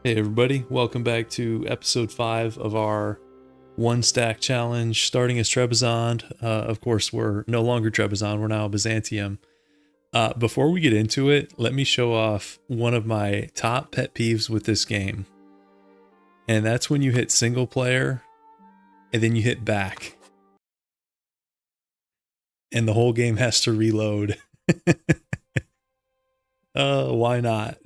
Hey everybody, welcome back to episode 5 of our one stack challenge starting as Trebizond. Of course, we're no longer Trebizond, we're now Byzantium. Before we get into it, let me show off one of my top pet peeves with this game. And that's when you hit single player and then you hit back. And the whole game has to reload. Why not?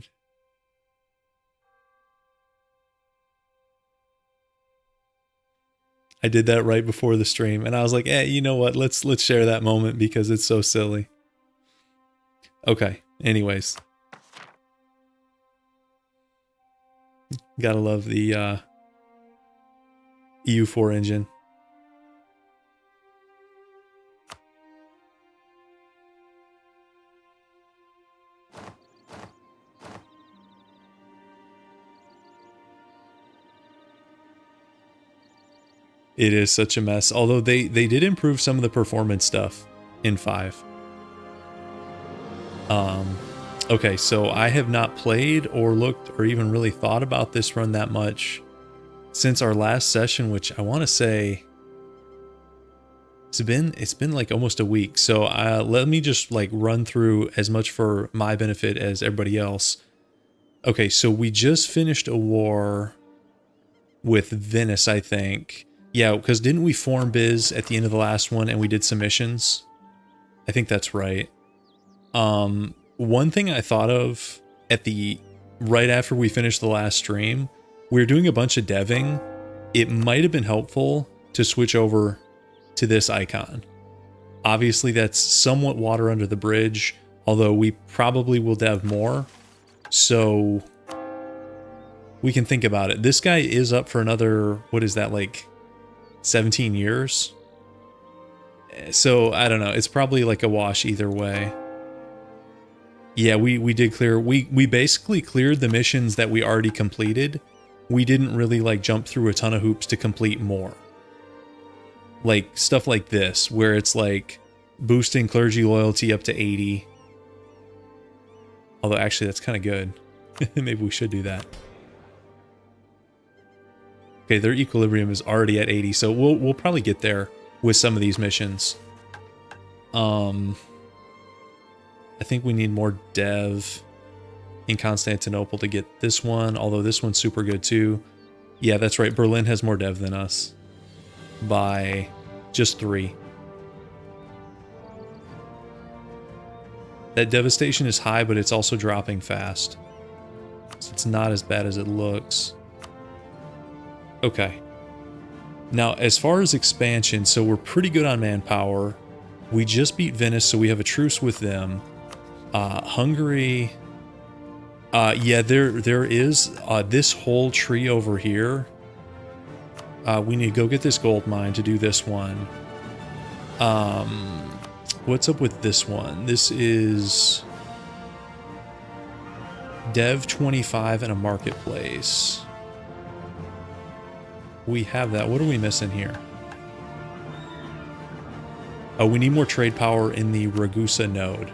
I did that right before the stream and I was like, you know what? Let's share that moment because it's so silly. Okay, anyways. Gotta love the EU4 engine. It is such a mess. Although they did improve some of the performance stuff in 5. Okay, so I have not played or looked or even really thought about this run that much since our last session, which I want to say it's been like almost a week. So let me just like run through as much for my benefit as everybody else. Okay, so we just finished a war with Venice, I think. Yeah, because didn't we form Biz at the end of the last one and we did some missions? I think that's right. One thing I thought of right after we finished the last stream, we were doing a bunch of deving. It might have been helpful to switch over to this icon. Obviously, that's somewhat water under the bridge, although we probably will dev more. So we can think about it. This guy is up for another, what is that, like 17 years? So I don't know. It's probably like a wash either way. Yeah, we did clear. We basically cleared the missions that we already completed. We didn't really like jump through a ton of hoops to complete more. Like stuff like this, where it's like boosting clergy loyalty up to 80. Although actually that's kind of good. Maybe we should do that. Okay, their equilibrium is already at 80, so we'll probably get there with some of these missions. I think we need more dev in Constantinople to get this one, although this one's super good too. Yeah, that's right, Berlin has more dev than us by just 3. That devastation is high, but it's also dropping fast. So it's not as bad as it looks. Okay. Now, as far as expansion, so we're pretty good on manpower. We just beat Venice, so we have a truce with them. Hungary... yeah, there is this whole tree over here. We need to go get this gold mine to do this one. What's up with this one? This is Dev 25 and a marketplace. We have that. What are we missing here? Oh, we need more trade power in the Ragusa node.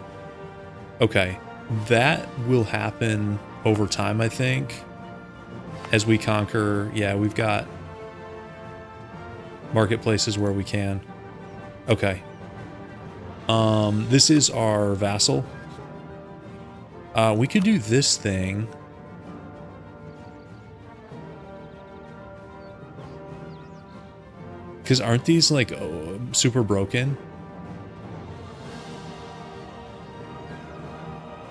Okay. That will happen over time, I think. As we conquer, yeah, we've got marketplaces where we can. Okay. This is our vassal. We could do this thing. Because aren't these like super broken?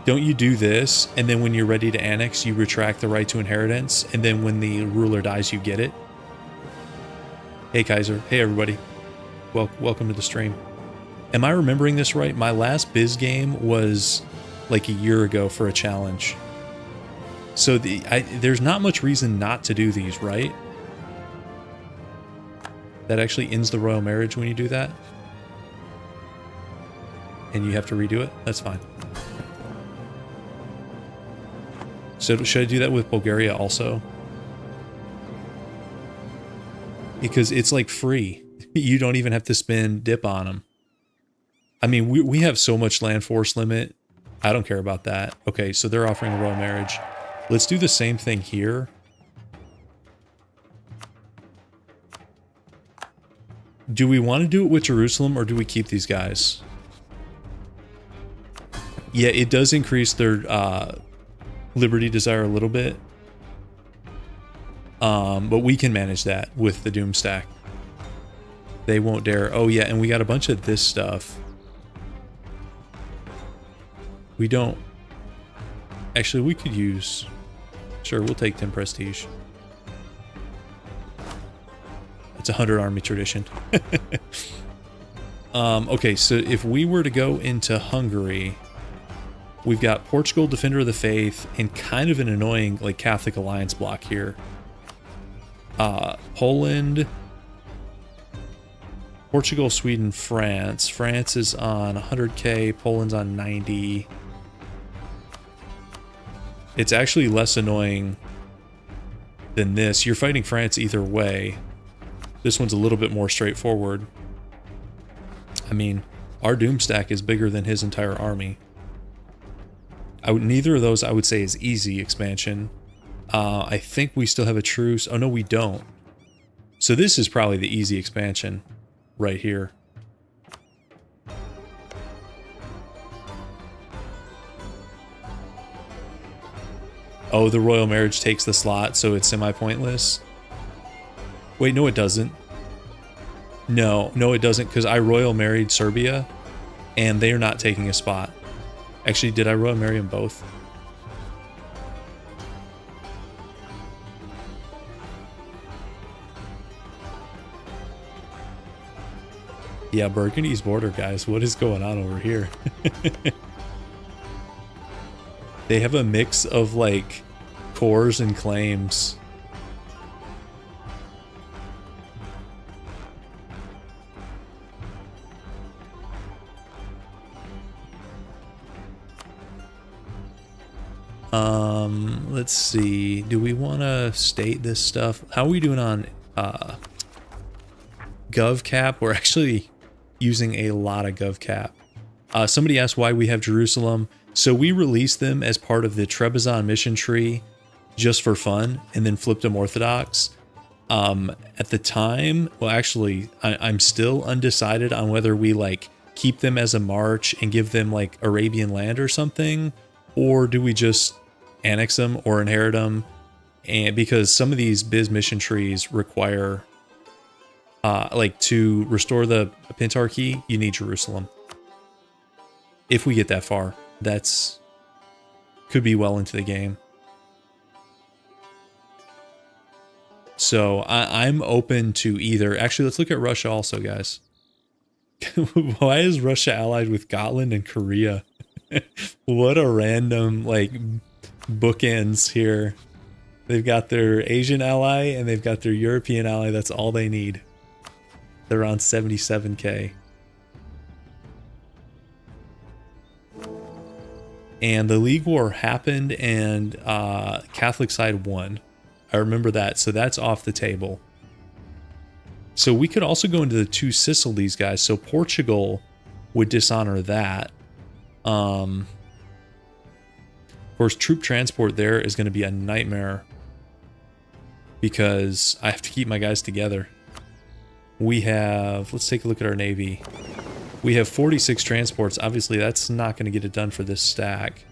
Don't you do this, and then when you're ready to annex, you retract the right to inheritance, and then when the ruler dies, you get it? Hey, Kaiser. Hey, everybody. Welcome to the stream. Am I remembering this right? My last Biz game was like a year ago for a challenge. So there's not much reason not to do these, right? That actually ends the royal marriage when you do that. And you have to redo it? That's fine. So should I do that with Bulgaria also? Because it's like free. You don't even have to spend dip on them. I mean, we have so much land force limit. I don't care about that. Okay, so they're offering a royal marriage. Let's do the same thing here. Do we want to do it with Jerusalem or do we keep these guys? Yeah, it does increase their liberty desire a little bit. But we can manage that with the Doom stack. They won't dare. Oh yeah, and we got a bunch of this stuff. We don't... Actually, we could use... Sure, we'll take 10 prestige. It's a 100 army tradition. Okay, so if we were to go into Hungary, we've got Portugal, Defender of the Faith, and kind of an annoying like Catholic alliance block here. Poland, Portugal, Sweden, France. France is on 100k, Poland's on 90. It's actually less annoying than this. You're fighting France either way. This one's a little bit more straightforward. I mean, our Doom stack is bigger than his entire army. Neither of those I would say is easy expansion. I think we still have a truce. Oh no, we don't. So this is probably the easy expansion right here. Oh, the royal marriage takes the slot, so it's semi-pointless. Wait, no it doesn't. No, it doesn't, because I royal married Serbia, and they are not taking a spot. Actually, did I royal marry them both? Yeah, Burgundy's border, guys. What is going on over here? They have a mix of, like, cores and claims. Let's see. Do we want to state this stuff? How are we doing on gov cap? We're actually using a lot of gov cap. Somebody asked why we have Jerusalem. So we released them as part of the Trebizond mission tree just for fun and then flipped them Orthodox. At the time, well, actually, I'm still undecided on whether we like keep them as a march and give them like Arabian land or something, or do we just annex them or inherit them? And because some of these biz mission trees require like to restore the Pentarchy, you need Jerusalem. If we get that far, that's could be well into the game. So I'm open to either. Actually, let's look at Russia also, guys. Why is Russia allied with Scotland and Korea? What a random like bookends here. They've got their Asian ally and they've got their European ally. That's all they need. They're on 77k. And the League War happened and Catholic side won. I remember that. So that's off the table. So we could also go into the two Sicilies, guys. So Portugal would dishonor that. Of course, troop transport there is going to be a nightmare because I have to keep my guys together. We have, let's take a look at our Navy. We have 46 transports. Obviously, that's not going to get it done for this stack.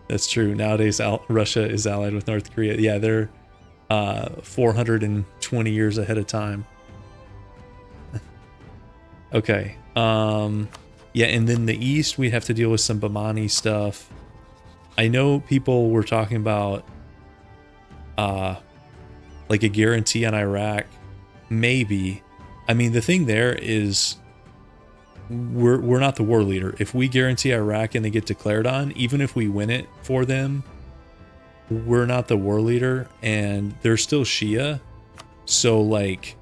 That's true. Nowadays, Russia is allied with North Korea. Yeah, they're 420 years ahead of time. Okay. Yeah, and then the East, we have to deal with some Bamani stuff. I know people were talking about like a guarantee on Iraq. Maybe. I mean, the thing there is we're not the war leader. If we guarantee Iraq and they get declared on, even if we win it for them, we're not the war leader and they're still Shia. So like,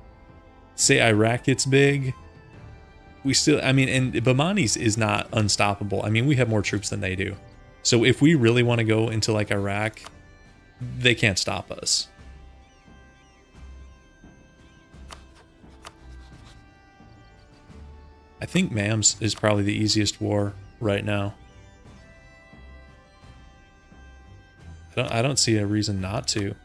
say Iraq gets big, we still, I mean, and Bamani's is not unstoppable. I mean, we have more troops than they do. So if we really want to go into like Iraq, they can't stop us. I think MAMS is probably the easiest war right now. I don't see a reason not to.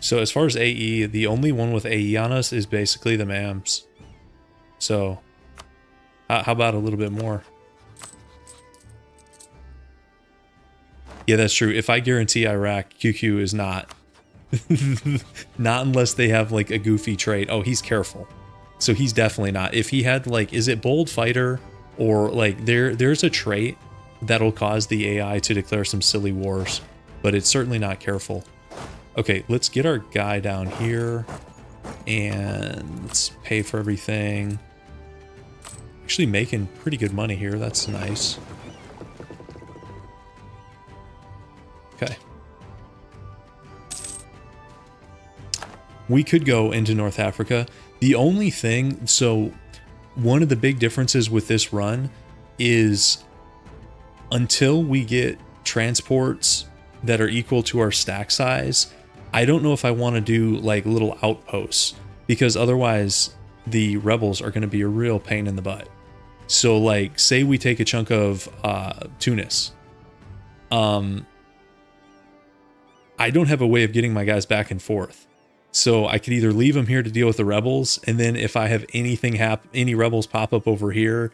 So as far as AE, the only one with AE on us is basically the MAMs. So how about a little bit more? Yeah, that's true. If I guarantee Iraq, QQ is not. Not unless they have like a goofy trait. Oh, he's careful. So he's definitely not. If he had like, is it bold fighter or like there's a trait that'll cause the AI to declare some silly wars, but it's certainly not careful. Okay, let's get our guy down here and let's pay for everything. Actually making pretty good money here. That's nice. Okay. We could go into North Africa. The only thing, so one of the big differences with this run is until we get transports that are equal to our stack size, I don't know if I want to do like little outposts, because otherwise the rebels are going to be a real pain in the butt. So like, say we take a chunk of Tunis. I don't have a way of getting my guys back and forth. So I could either leave them here to deal with the rebels, and then if I have anything any rebels pop up over here,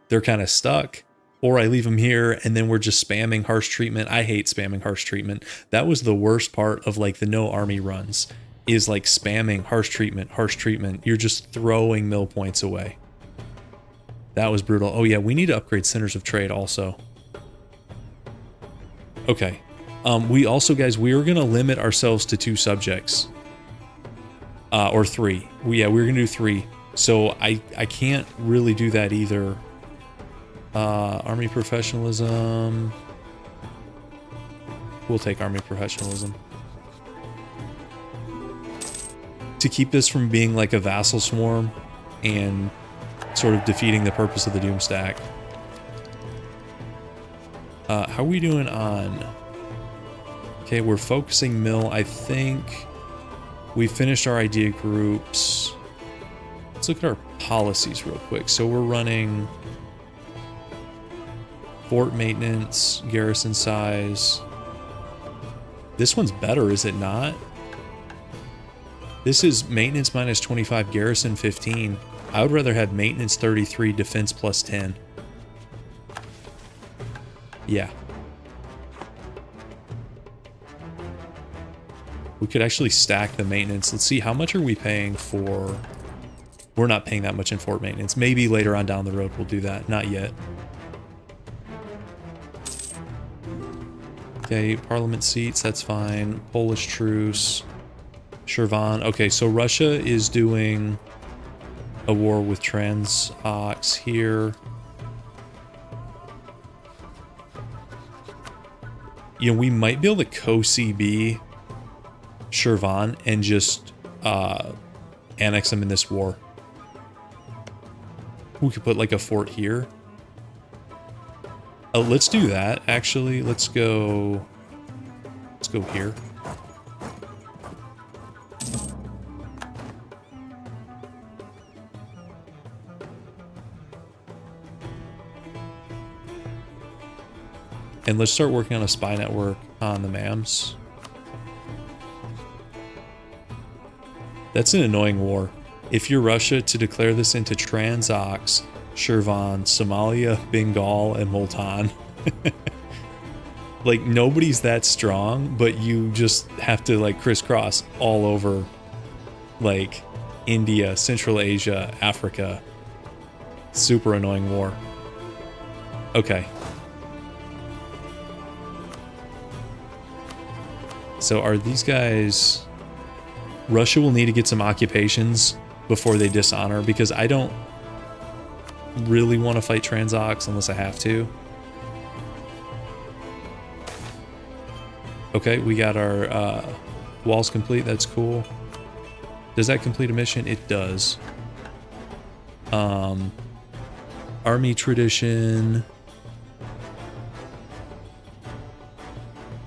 they're kind of stuck, or I leave them here and then we're just spamming harsh treatment. I hate spamming harsh treatment. That was the worst part of like the no army runs, is like spamming harsh treatment, harsh treatment. You're just throwing mill points away. That was brutal. Oh yeah, we need to upgrade centers of trade also. Okay. We also, guys, we are going to limit ourselves to 2 subjects. Or 3. We're going to do 3. So I can't really do that either. Army professionalism. We'll take army professionalism. To keep this from being like a vassal swarm and sort of defeating the purpose of the Doom stack. How are we doing on... Okay, we're focusing mill. I think we finished our idea groups. Let's look at our policies real quick. So we're running fort maintenance, garrison size. This one's better, is it not? This is maintenance minus 25, garrison 15. I would rather have maintenance 33, defense plus 10. Yeah. We could actually stack the maintenance. Let's see, how much are we paying for... We're not paying that much in fort maintenance. Maybe later on down the road we'll do that. Not yet. Okay, parliament seats, that's fine. Polish truce. Shirvan. Okay, so Russia is doing a war with Transox here. You know, we might be able to co-CB Shirvan and just annex them in this war. We could put like a fort here. Let's do that, actually. Let's go here. And let's start working on a spy network on the MAMs. That's an annoying war. If you're Russia, to declare this into Transox, Shirvan, Somalia, Bengal, and Multan. Like, nobody's that strong, but you just have to, like, crisscross all over, like, India, Central Asia, Africa. Super annoying war. Okay. So are these guys... Russia will need to get some occupations before they dishonor, because I don't really want to fight Transox unless I have to. Okay, we got our walls complete. That's cool. Does that complete a mission? It does. Army tradition.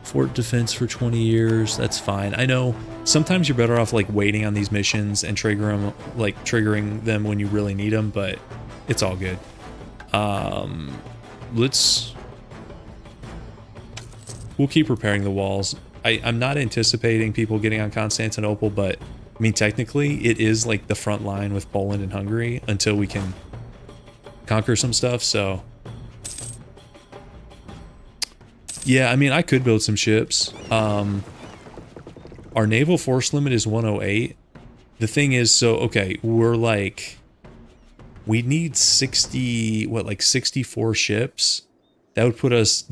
Fort defense for 20 years. That's fine. I know sometimes you're better off like waiting on these missions and triggering them when you really need them, but it's all good. we'll keep repairing the walls. I'm not anticipating people getting on Constantinople, but I mean, technically, it is like the front line with Poland and Hungary until we can conquer some stuff, so... Yeah, I mean, I could build some ships. Our naval force limit is 108. The thing is, so, okay, we're like... We need 60, what, like 64 ships? That would put us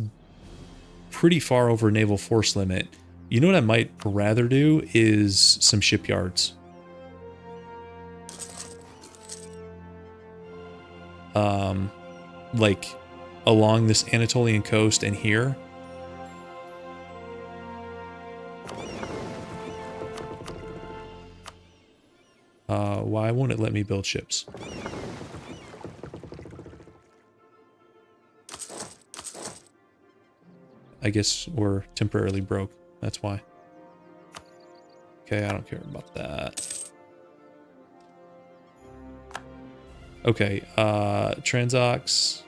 pretty far over naval force limit. You know what I might rather do is some shipyards. Like along this Anatolian coast and here. Why won't it let me build ships? I guess we're temporarily broke. That's why. Okay, I don't care about that. Okay, Transox.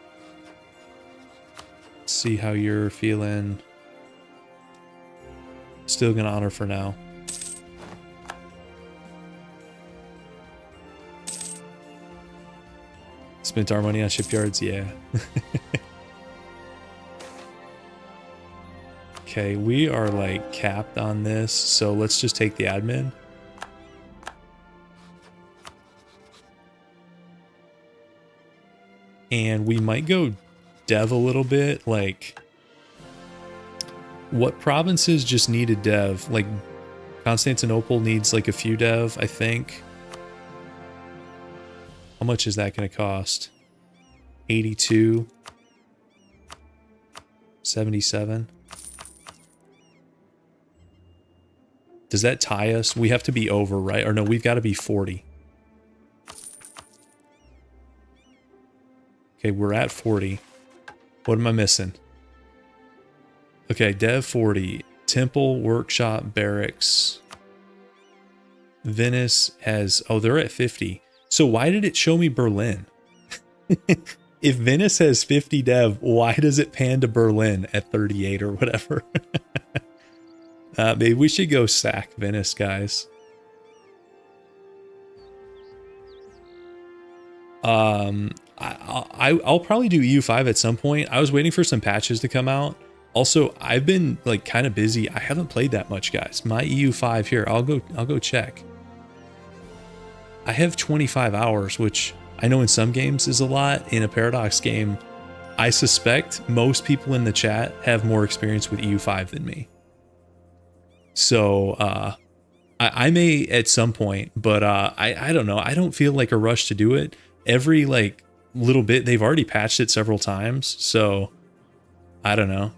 Let's see how you're feeling. Still gonna honor for now. Spent our money on shipyards, yeah. Okay, we are like capped on this, so let's just take the admin. And we might go dev a little bit, like what provinces just need a dev? Like Constantinople needs like a few dev, I think. How much is that going to cost? 82. 77. Does that tie us? We have to be over, right? Or no, we've got to be 40. Okay, we're at 40. What am I missing? Okay, Dev 40. Temple, Workshop, Barracks. Venice has... Oh, they're at 50. So why did it show me Berlin? If Venice has 50 dev, why does it pan to Berlin at 38 or whatever? Maybe we should go sack Venice, guys. I'll probably do EU5 at some point. I was waiting for some patches to come out. Also, I've been like kind of busy. I haven't played that much, guys. My EU5 here. I'll go check. I have 25 hours, which I know in some games is a lot. In a Paradox game, I suspect most people in the chat have more experience with EU5 than me. So I may at some point, but I don't know. I don't feel like a rush to do it. Every like little bit, they've already patched it several times, so I don't know.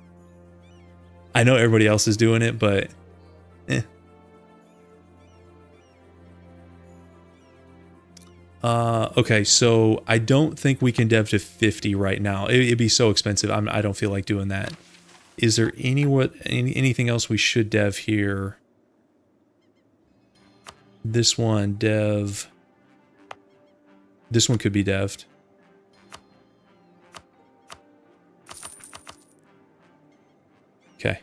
I know everybody else is doing it, but eh. Okay, so I don't think we can dev to 50 right now. It'd be so expensive. I don't feel like doing that. Is there anything else we should dev here? This one, dev. This one could be dev'd. Okay.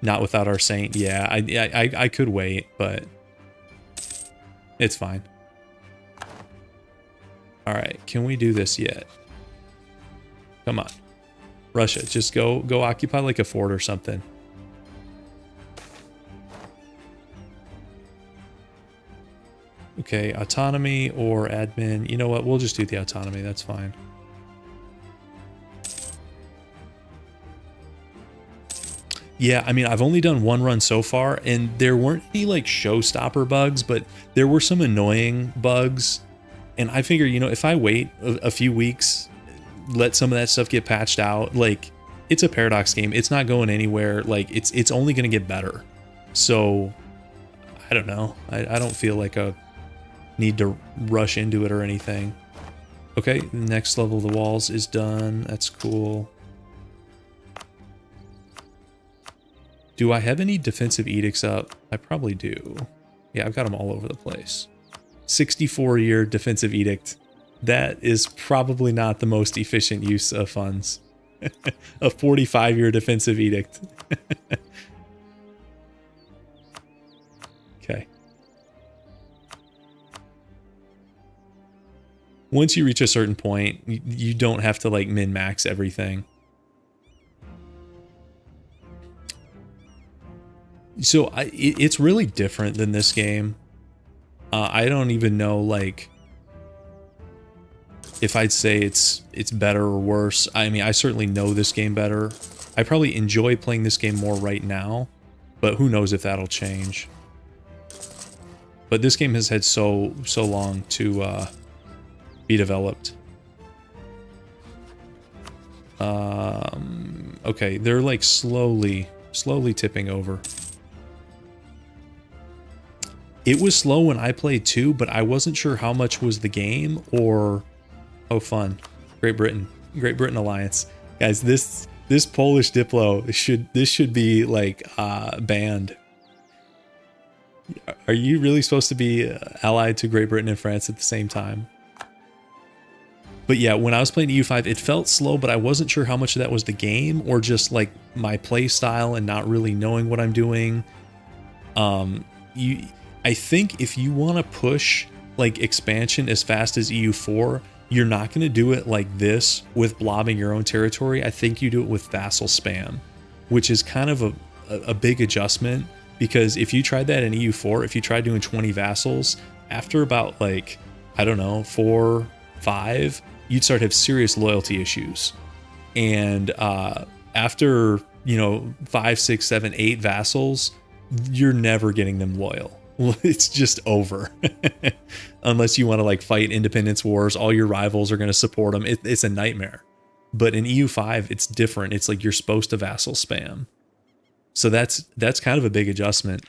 Not without our saint. Yeah, I could wait, but it's fine. All right, can we do this yet? Come on. Russia, just go occupy like a fort or something. Okay, autonomy or admin. You know what? We'll just do the autonomy. That's fine. Yeah, I mean, I've only done one run so far, and there weren't any like showstopper bugs, but there were some annoying bugs. And I figure, you know, if I wait a few weeks, let some of that stuff get patched out, like, it's a Paradox game. It's not going anywhere. Like, it's only going to get better. So, I don't know. I don't feel like a need to rush into it or anything. Okay, the next level of the walls is done. That's cool. Do I have any defensive edicts up? I probably do. Yeah, I've got them all over the place. 64-year defensive edict. That is probably not the most efficient use of funds. A 45-year defensive edict. Okay. Once you reach a certain point, you don't have to like min-max everything. So it's really different than this game. I don't even know like if I'd say it's better or worse. I mean, I certainly know this game better. I probably enjoy playing this game more right now, but who knows if that'll change. But this game has had so long to be developed. Okay, they're like slowly tipping over. It was slow when I played too, but I wasn't sure how much was the game or... Oh, fun. Great Britain alliance. Guys, this Polish Diplo should be like banned. Are you really supposed to be allied to Great Britain and France at the same time? But yeah, when I was playing EU5, it felt slow, but I wasn't sure how much of that was the game or just like my play style and not really knowing what I'm doing. I think if you want to push like expansion as fast as EU4, you're not going to do it like this with blobbing your own territory. I think you do it with vassal spam, which is kind of a big adjustment, because if you tried that in EU4, if you tried doing 20 vassals, after about like, I don't know, 4, 5, you'd start to have serious loyalty issues. And after, 5, 6, 7, 8 vassals, you're never getting them loyal. It's just over. Unless you want to like fight independence wars, all your rivals are going to support them. It's a nightmare. But in EU5, it's different. It's like you're supposed to vassal spam. So that's kind of a big adjustment.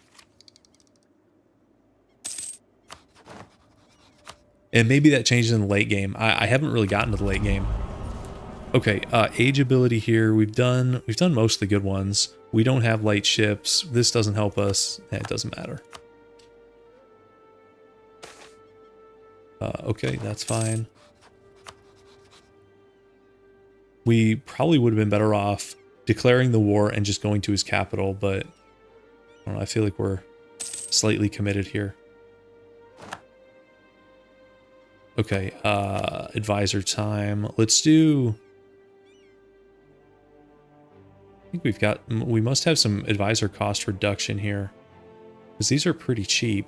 And maybe that changes in the late game. I haven't really gotten to the late game. Okay, age ability here. We've done most of the good ones. We don't have light ships. This doesn't help us. It doesn't matter. Okay, that's fine. We probably would have been better off declaring the war and just going to his capital, but I don't know, I feel like we're slightly committed here. Okay, advisor time. Let's do... I think we must have some advisor cost reduction here, because these are pretty cheap.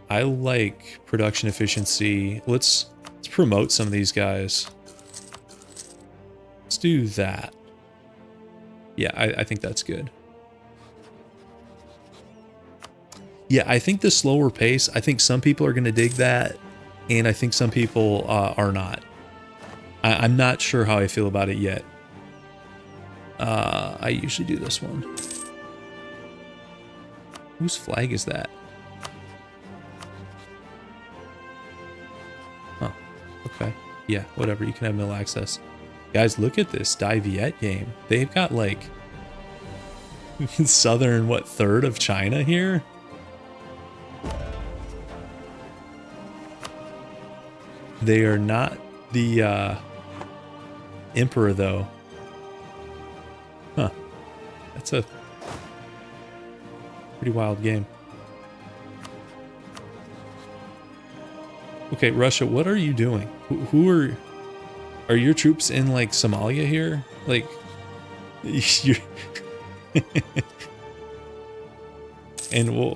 I like production efficiency. Let's promote some of these guys. Let's do that. Yeah, I think that's good. Yeah, I think the slower pace, I think some people are going to dig that, and I think some people are not. I'm not sure how I feel about it yet. I usually do this one. Whose flag is that? Huh. Okay. Yeah, whatever. You can have mill access. Guys, look at this Die Viet game. They've got like southern, what, third of China here? They are not the emperor, though. Huh. That's a pretty wild game. Okay, Russia, what are you doing? Who are your troops in like Somalia here? Like, you're and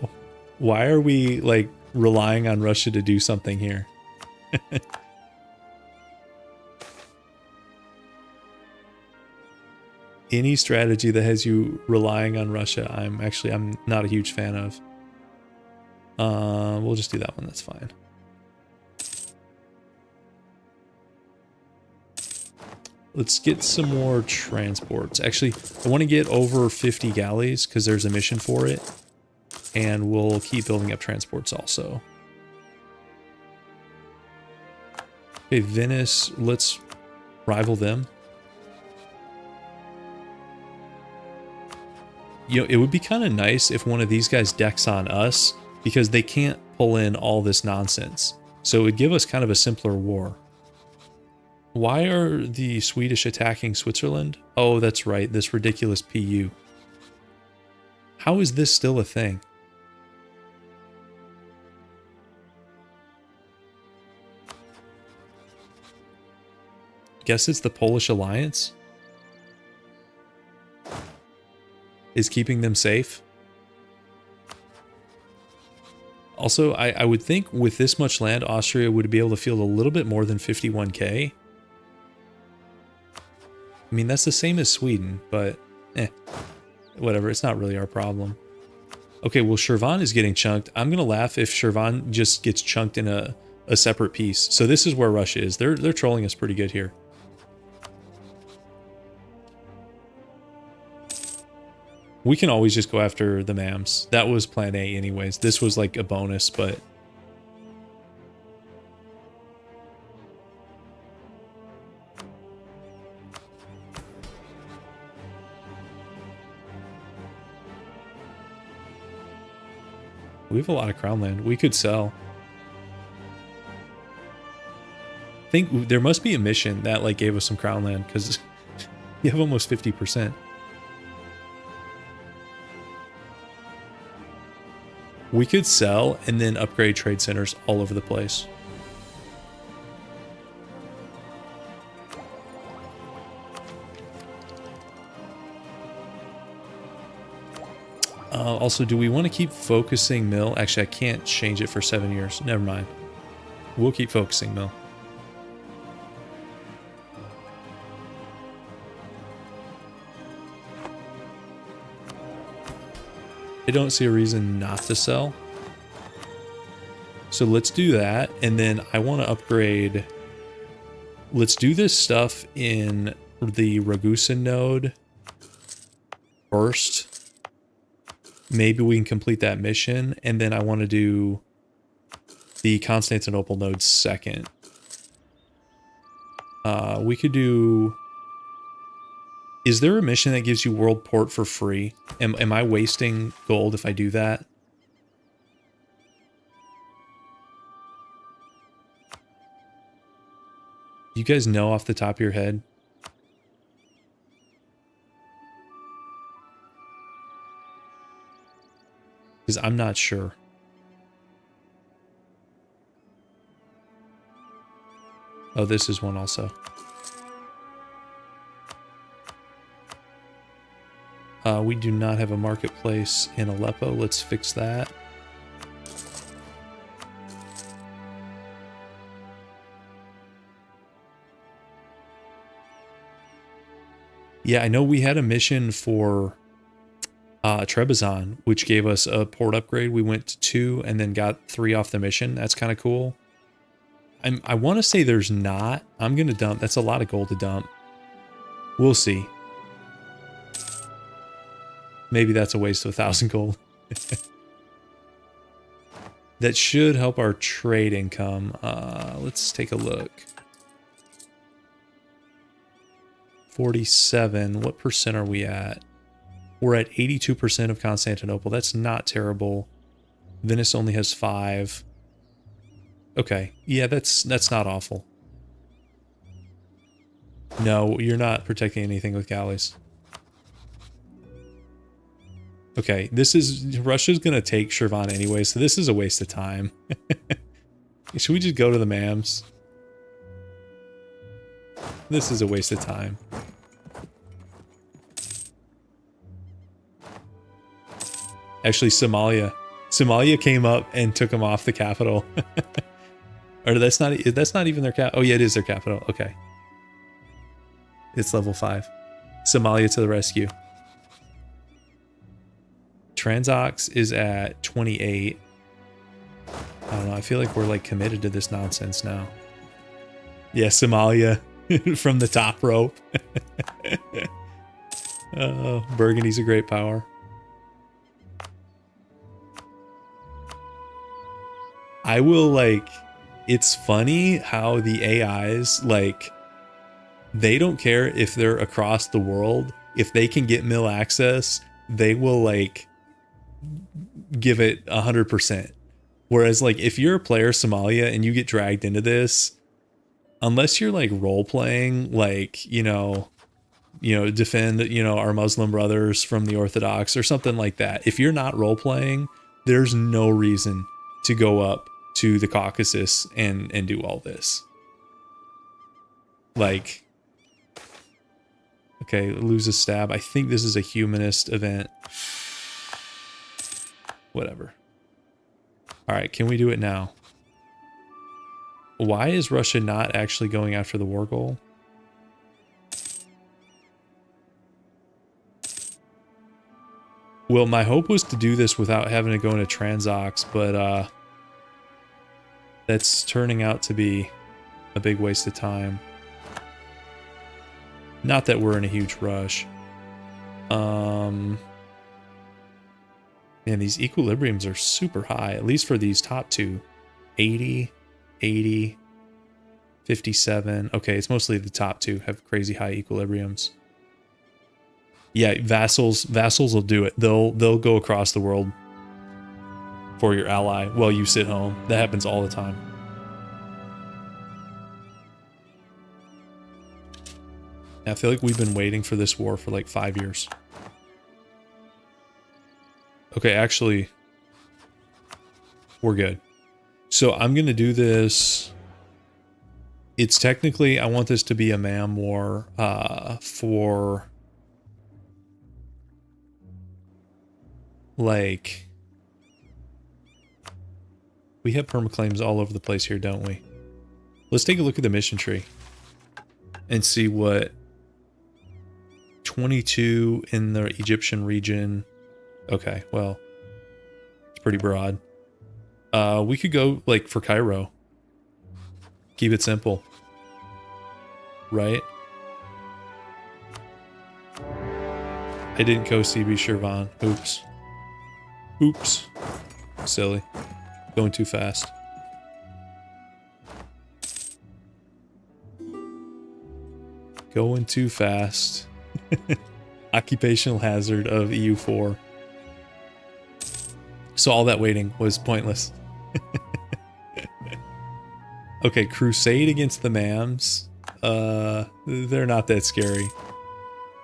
why are we like relying on Russia to do something here? Any strategy that has you relying on Russia, I'm not a huge fan of. We'll just do that one. That's fine. Let's get some more transports. Actually, I want to get over 50 galleys because there's a mission for it. And we'll keep building up transports also. Okay, Venice, let's rival them. You know, it would be kind of nice if one of these guys decks on us, because they can't pull in all this nonsense. So it would give us kind of a simpler war. Why are the Swedish attacking Switzerland? Oh, that's right. This ridiculous PU. How is this still a thing? Guess it's the Polish alliance is keeping them safe. Also, I would think with this much land, Austria would be able to field a little bit more than 51k. I mean, that's the same as Sweden, but whatever. It's not really our problem. Okay, well, Shirvan is getting chunked. I'm going to laugh if Shirvan just gets chunked in a separate piece. So this is where Russia is. They're trolling us pretty good here. We can always just go after the MAMs. That was plan A anyways. This was like a bonus, but... we have a lot of crown land. We could sell. I think there must be a mission that like gave us some crown land because you have almost 50%. We could sell and then upgrade trade centers all over the place. Also, do we want to keep focusing mill? Actually, I can't change it for 7 years. Never mind. We'll keep focusing mill. I don't see a reason not to sell. So let's do that. And then I want to upgrade. Let's do this stuff in the Ragusa node first. Maybe we can complete that mission. And then I want to do the Constantinople node second. We could do... Is there a mission that gives you world port for free? Am I wasting gold if I do that? You guys know off the top of your head? Because I'm not sure. Oh, this is one also. We do not have a marketplace in Aleppo. Let's fix that. Yeah, I know we had a mission for Trebizond, which gave us a port upgrade. We went to 2 and then got 3 off the mission. That's kind of cool. I want to say there's not. I'm going to dump. That's a lot of gold to dump. We'll see. Maybe that's a waste of 1,000 gold. That should help our trade income. Let's take a look. 47. What percent are we at? We're at 82% of Constantinople. That's not terrible. Venice only has 5. Okay. Yeah, that's not awful. No, you're not protecting anything with galleys. Okay, Russia's gonna take Shirvan anyway, so this is a waste of time. Should we just go to the MAMs? This is a waste of time. Actually, Somalia came up and took them off the capital. Or that's not even their cap. Oh yeah, it is their capital. Okay. It's level 5. Somalia to the rescue. Transox is at 28. I don't know. I feel like we're like committed to this nonsense now. Yeah, Somalia from the top rope. Oh, Burgundy's a great power. I will like... It's funny how the AIs, like, they don't care if they're across the world. If they can get mill access, they will like... give it 100%. Whereas like if you're a player Somalia and you get dragged into this, unless you're like role playing, like, defend, our Muslim brothers from the Orthodox or something like that. If you're not role playing, there's no reason to go up to the Caucasus and do all this. Like, okay, lose a stab. I think this is a humanist event. Whatever. All right, can we do it now? Why is Russia not actually going after the war goal? Well, my hope was to do this without having to go into Transox, but that's turning out to be a big waste of time. Not that we're in a huge rush. Man, these equilibriums are super high, at least for these top two. 80, 80, 57. Okay, it's mostly the top two have crazy high equilibriums. Yeah, vassals will do it. They'll go across the world for your ally while you sit home. That happens all the time. I feel like we've been waiting for this war for like 5 years. Okay, actually, we're good. So I'm going to do this. It's technically, I want this to be a MAM war for, like, we have permaclaims all over the place here, don't we? Let's take a look at the mission tree and see what 22 in the Egyptian region. Okay, well, it's pretty broad. We could go, like, for Cairo. Keep it simple. Right? I didn't go CB Shirvan. Oops. Oops. Silly. Going too fast. Going too fast. Occupational hazard of EU4. So all that waiting was pointless. Okay, crusade against the MAMs. They're not that scary.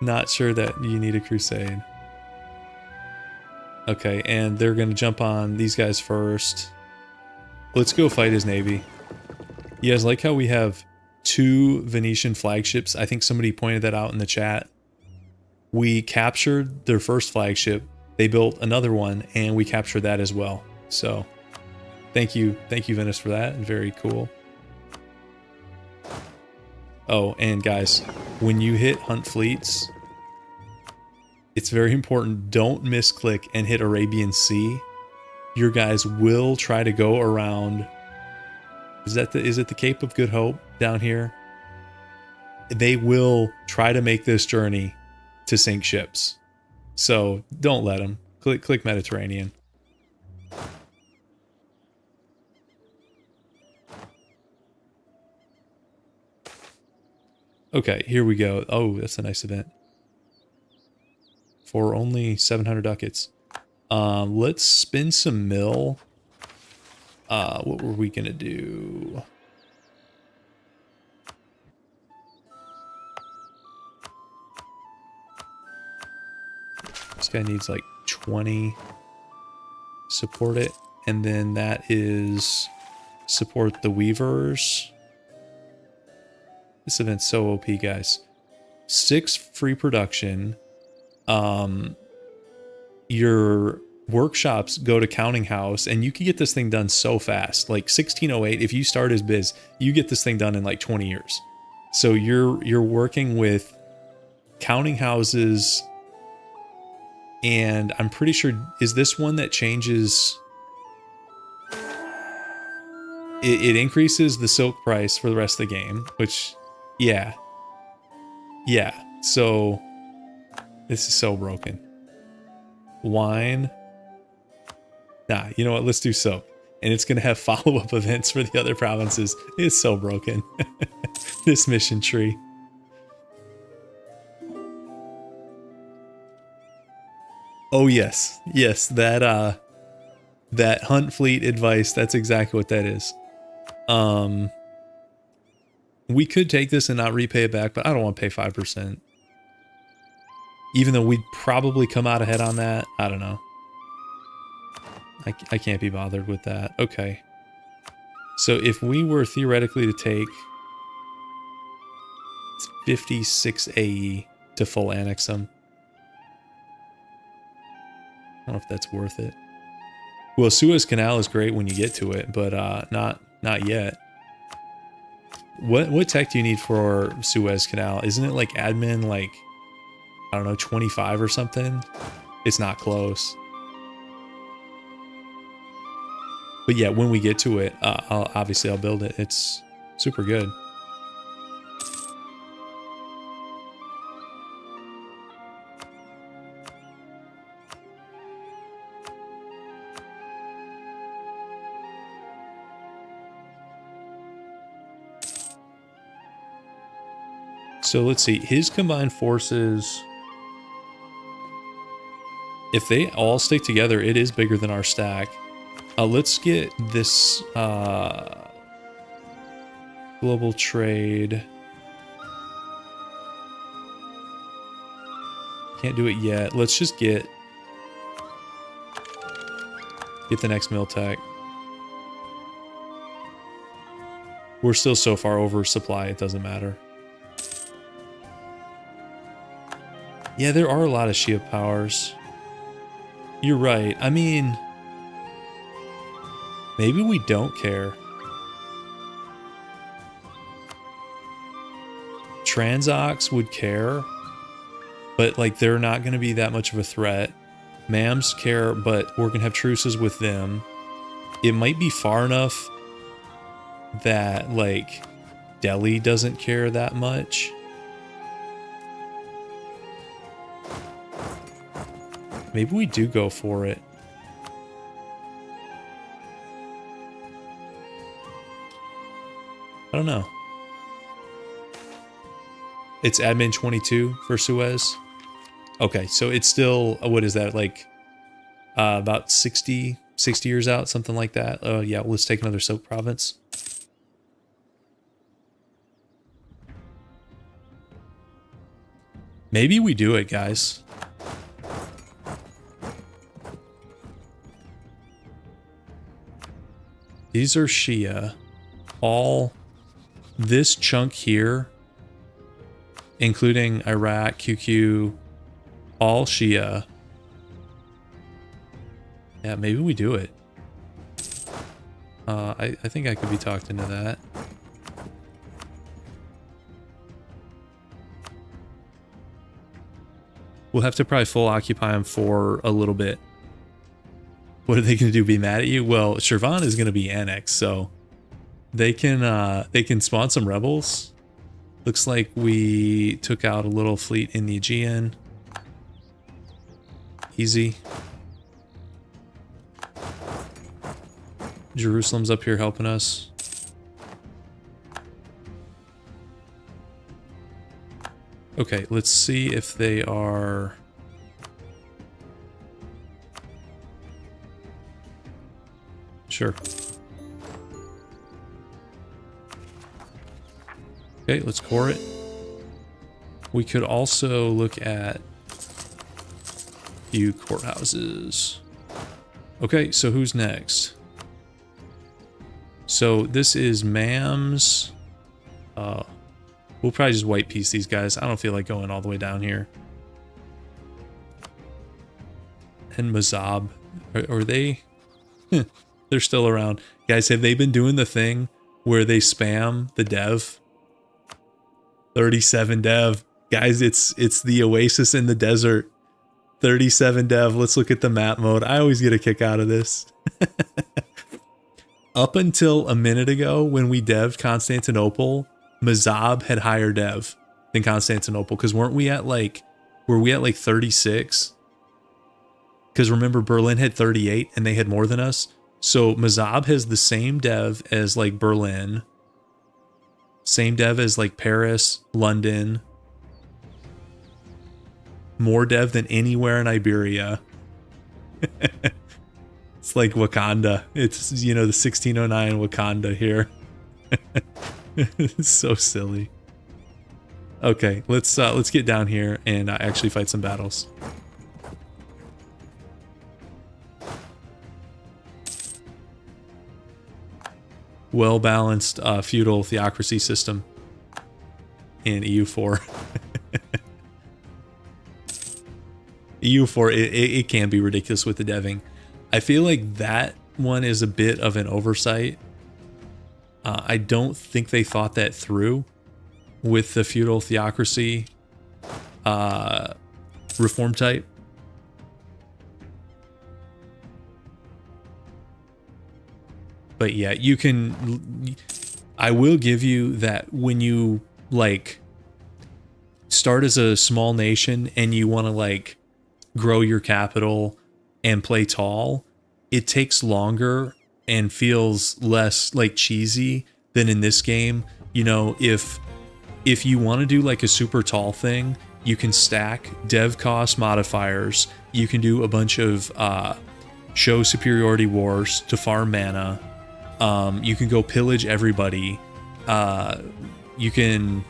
Not sure that you need a crusade. Okay, and they're gonna jump on these guys first. Let's go fight his navy. You guys like how we have 2 Venetian flagships? I think somebody pointed that out in the chat. We captured their first flagship. They built another one, and we captured that as well. So, thank you, Venice, for that. Very cool. Oh, and guys, when you hit hunt fleets, it's very important. Don't misclick and hit Arabian Sea. Your guys will try to go around. Is it the Cape of Good Hope down here? They will try to make this journey to sink ships. So don't let them. Click Mediterranean. Okay, here we go. Oh, that's a nice event. For only 700 ducats. Let's spin some mill. What were we gonna do? This guy needs like 20. Support it. And then that is support the weavers. This event's so OP, guys. 6 free production. Your workshops go to counting house, and you can get this thing done so fast. Like 1608, if you start as biz, you get this thing done in like 20 years. So you're working with counting houses, and I'm pretty sure, is this one that changes? It increases the silk price for the rest of the game, which, yeah. Yeah, so this is so broken. Wine. Nah, you know what? Let's do silk. And it's going to have follow-up events for the other provinces. It's so broken. This mission tree. Oh, yes. Yes, that hunt fleet advice, that's exactly what that is. We could take this and not repay it back, but I don't want to pay 5%. Even though we'd probably come out ahead on that. I don't know. I can't be bothered with that. Okay. So if we were theoretically to take 56 AE to full annex them, I don't know if that's worth it. Well, Suez Canal is great when you get to it, but not yet. What tech do you need for Suez Canal? Isn't it like admin, like, I don't know, 25 or something? It's not close. But yeah, when we get to it, I'll build it. It's super good. So let's see, his combined forces, if they all stick together, it is bigger than our stack. Let's get this global trade. Can't do it yet. Let's just get the next mill tech. We're still so far over supply, it doesn't matter. Yeah, there are a lot of Shia powers. You're right. I mean, maybe we don't care. Transox would care, but like they're not going to be that much of a threat. Mams care, but we're going to have truces with them. It might be far enough that like Delhi doesn't care that much. Maybe we do go for it. I don't know. It's admin 22 for Suez. Okay, so it's still, what is that, like about 60 years out, something like that. Yeah, let's take another Silk province. Maybe we do it, guys. These are Shia. All this chunk here, including Iraq, QQ, all Shia. Yeah, maybe we do it. I think I could be talked into that. We'll have to probably full occupy them for a little bit. What are they going to do? Be mad at you? Well, Shirvan is going to be annexed, so they can spawn some rebels. Looks like we took out a little fleet in the Aegean. Easy. Jerusalem's up here helping us. Okay, let's see if they are... Sure. Okay, let's core it. We could also look at few courthouses. Okay, so who's next? So this is Mams. We'll probably just white piece these guys. I don't feel like going all the way down here. And Mazab. Are they... They're still around. Guys, have they been doing the thing where they spam the dev? 37 dev. Guys, it's the oasis in the desert. 37 dev. Let's look at the map mode. I always get a kick out of this. Up until a minute ago when we dev'd Constantinople, Mazab had higher dev than Constantinople. Because were we at like 36? Because remember, Berlin had 38 and they had more than us. So Mazab has the same dev as like Berlin. Same dev as like Paris, London. More dev than anywhere in Iberia. It's like Wakanda. It's, you know, the 1609 Wakanda here. It's so silly. Okay, let's get down here and actually fight some battles. Well-balanced feudal theocracy system in EU4. EU4, it can be ridiculous with the deving. I feel like that one is a bit of an oversight. I don't think they thought that through with the feudal theocracy reform type. But yeah, you can... I will give you that when you, like, start as a small nation and you want to, like, grow your capital and play tall, it takes longer and feels less, like, cheesy than in this game. You know, if you want to do, like, a super tall thing, you can stack dev cost modifiers. You can do a bunch of show superiority wars to farm mana. You can go pillage everybody. You can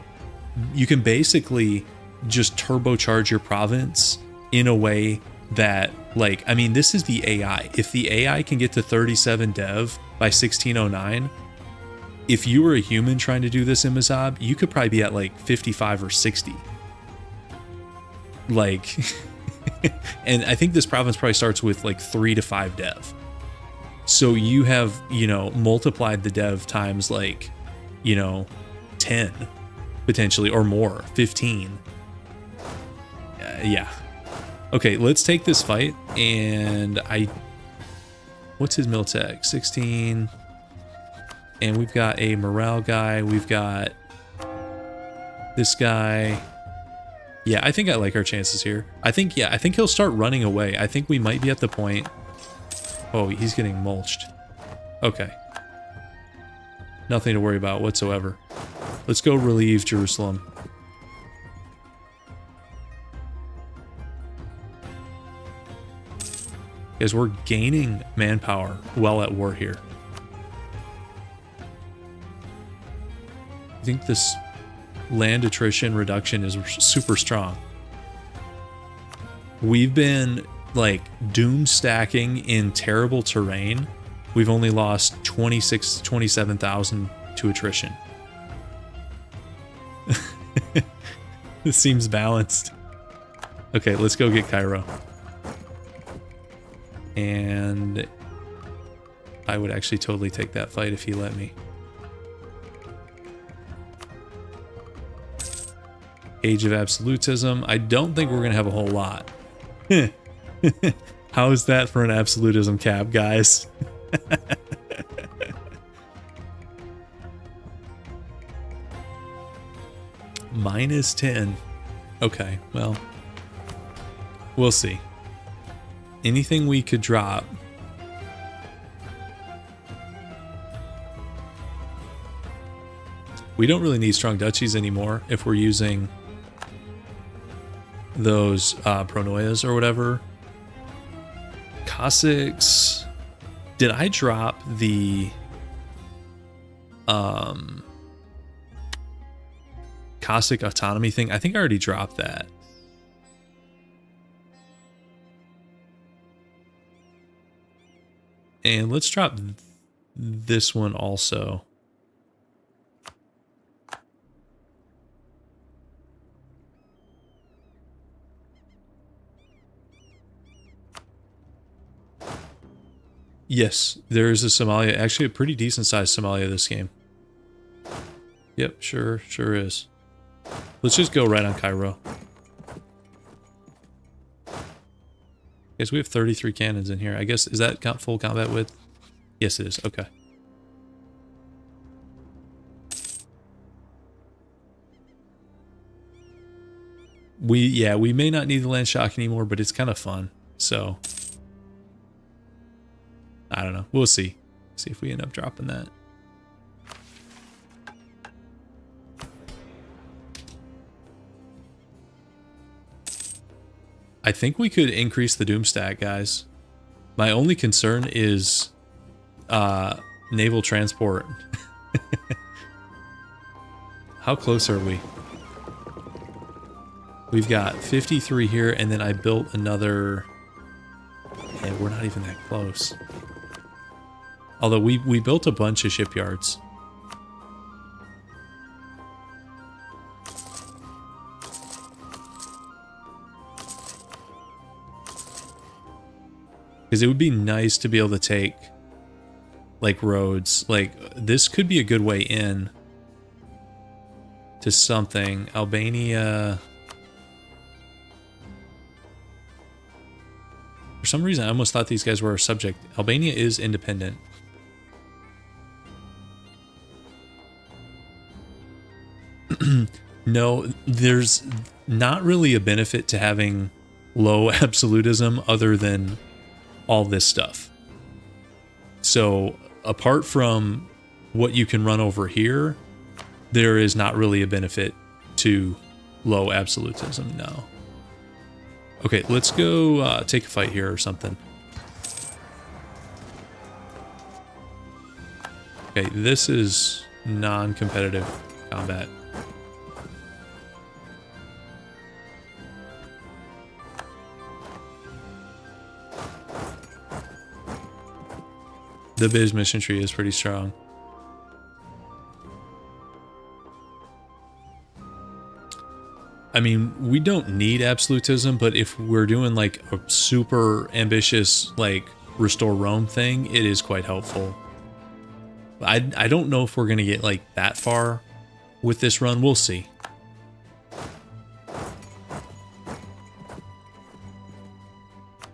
basically just turbocharge your province in a way that, like, I mean, this is the AI. If the AI can get to 37 dev by 1609, if you were a human trying to do this in Mazab, you could probably be at like 55 or 60. Like, and I think this province probably starts with like 3 to 5 dev. So you have, you know, multiplied the dev times like, you know, 10 potentially, or more, 15. Yeah. Okay, let's take this fight. And what's his militech? 16. And we've got a morale guy. We've got this guy. Yeah, I think I like our chances here. I think he'll start running away. I think we might be at the point. Oh, he's getting mulched. Okay. Nothing to worry about whatsoever. Let's go relieve Jerusalem. Because we're gaining manpower while at war here. I think this land attrition reduction is super strong. We've been like doom stacking in terrible terrain. We've only lost 27,000 to attrition. This seems balanced. Okay, let's go get Cairo. And I would actually totally take that fight if he let me. Age of Absolutism. I don't think we're going to have a whole lot. How is that for an absolutism cap, guys? Minus 10. Okay, well, we'll see. Anything we could drop. We don't really need strong duchies anymore if we're using those pronoias or whatever. Cossacks. Did I drop the Cossack autonomy thing? I think I already dropped that. And let's drop this one also. Yes, there is a Somalia. Actually, a pretty decent sized Somalia this game. Yep, sure is. Let's just go right on Cairo. Guess we have 33 cannons in here. I guess, is that full combat width? Yes, it is. Okay. We may not need the land shock anymore, but it's kind of fun. So I don't know. We'll see. See if we end up dropping that. I think we could increase the doom stack, guys. My only concern is naval transport. How close are we? We've got 53 here, and then I built another... And we're not even that close. Although we built a bunch of shipyards. Because it would be nice to be able to take, like, roads. Like, this could be a good way in to something. Albania... For some reason, I almost thought these guys were our subject. Albania is independent. No, there's not really a benefit to having low absolutism other than all this stuff. So, apart from what you can run over here, there is not really a benefit to low absolutism, no. Okay, let's go take a fight here or something. Okay, this is non-competitive combat. The biz mission tree is pretty strong. I mean, we don't need absolutism, but if we're doing like a super ambitious, like, restore Rome thing, it is quite helpful. I don't know if we're going to get like that far with this run. We'll see.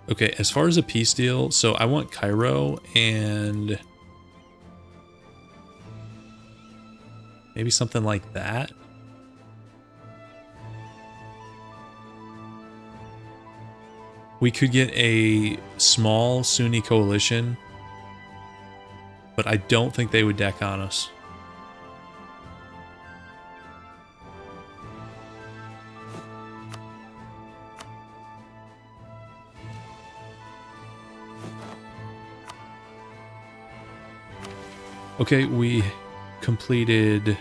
Okay, as far as a peace deal, so I want Cairo and maybe something like that. We could get a small Sunni coalition, but I don't think they would deck on us. Okay, we completed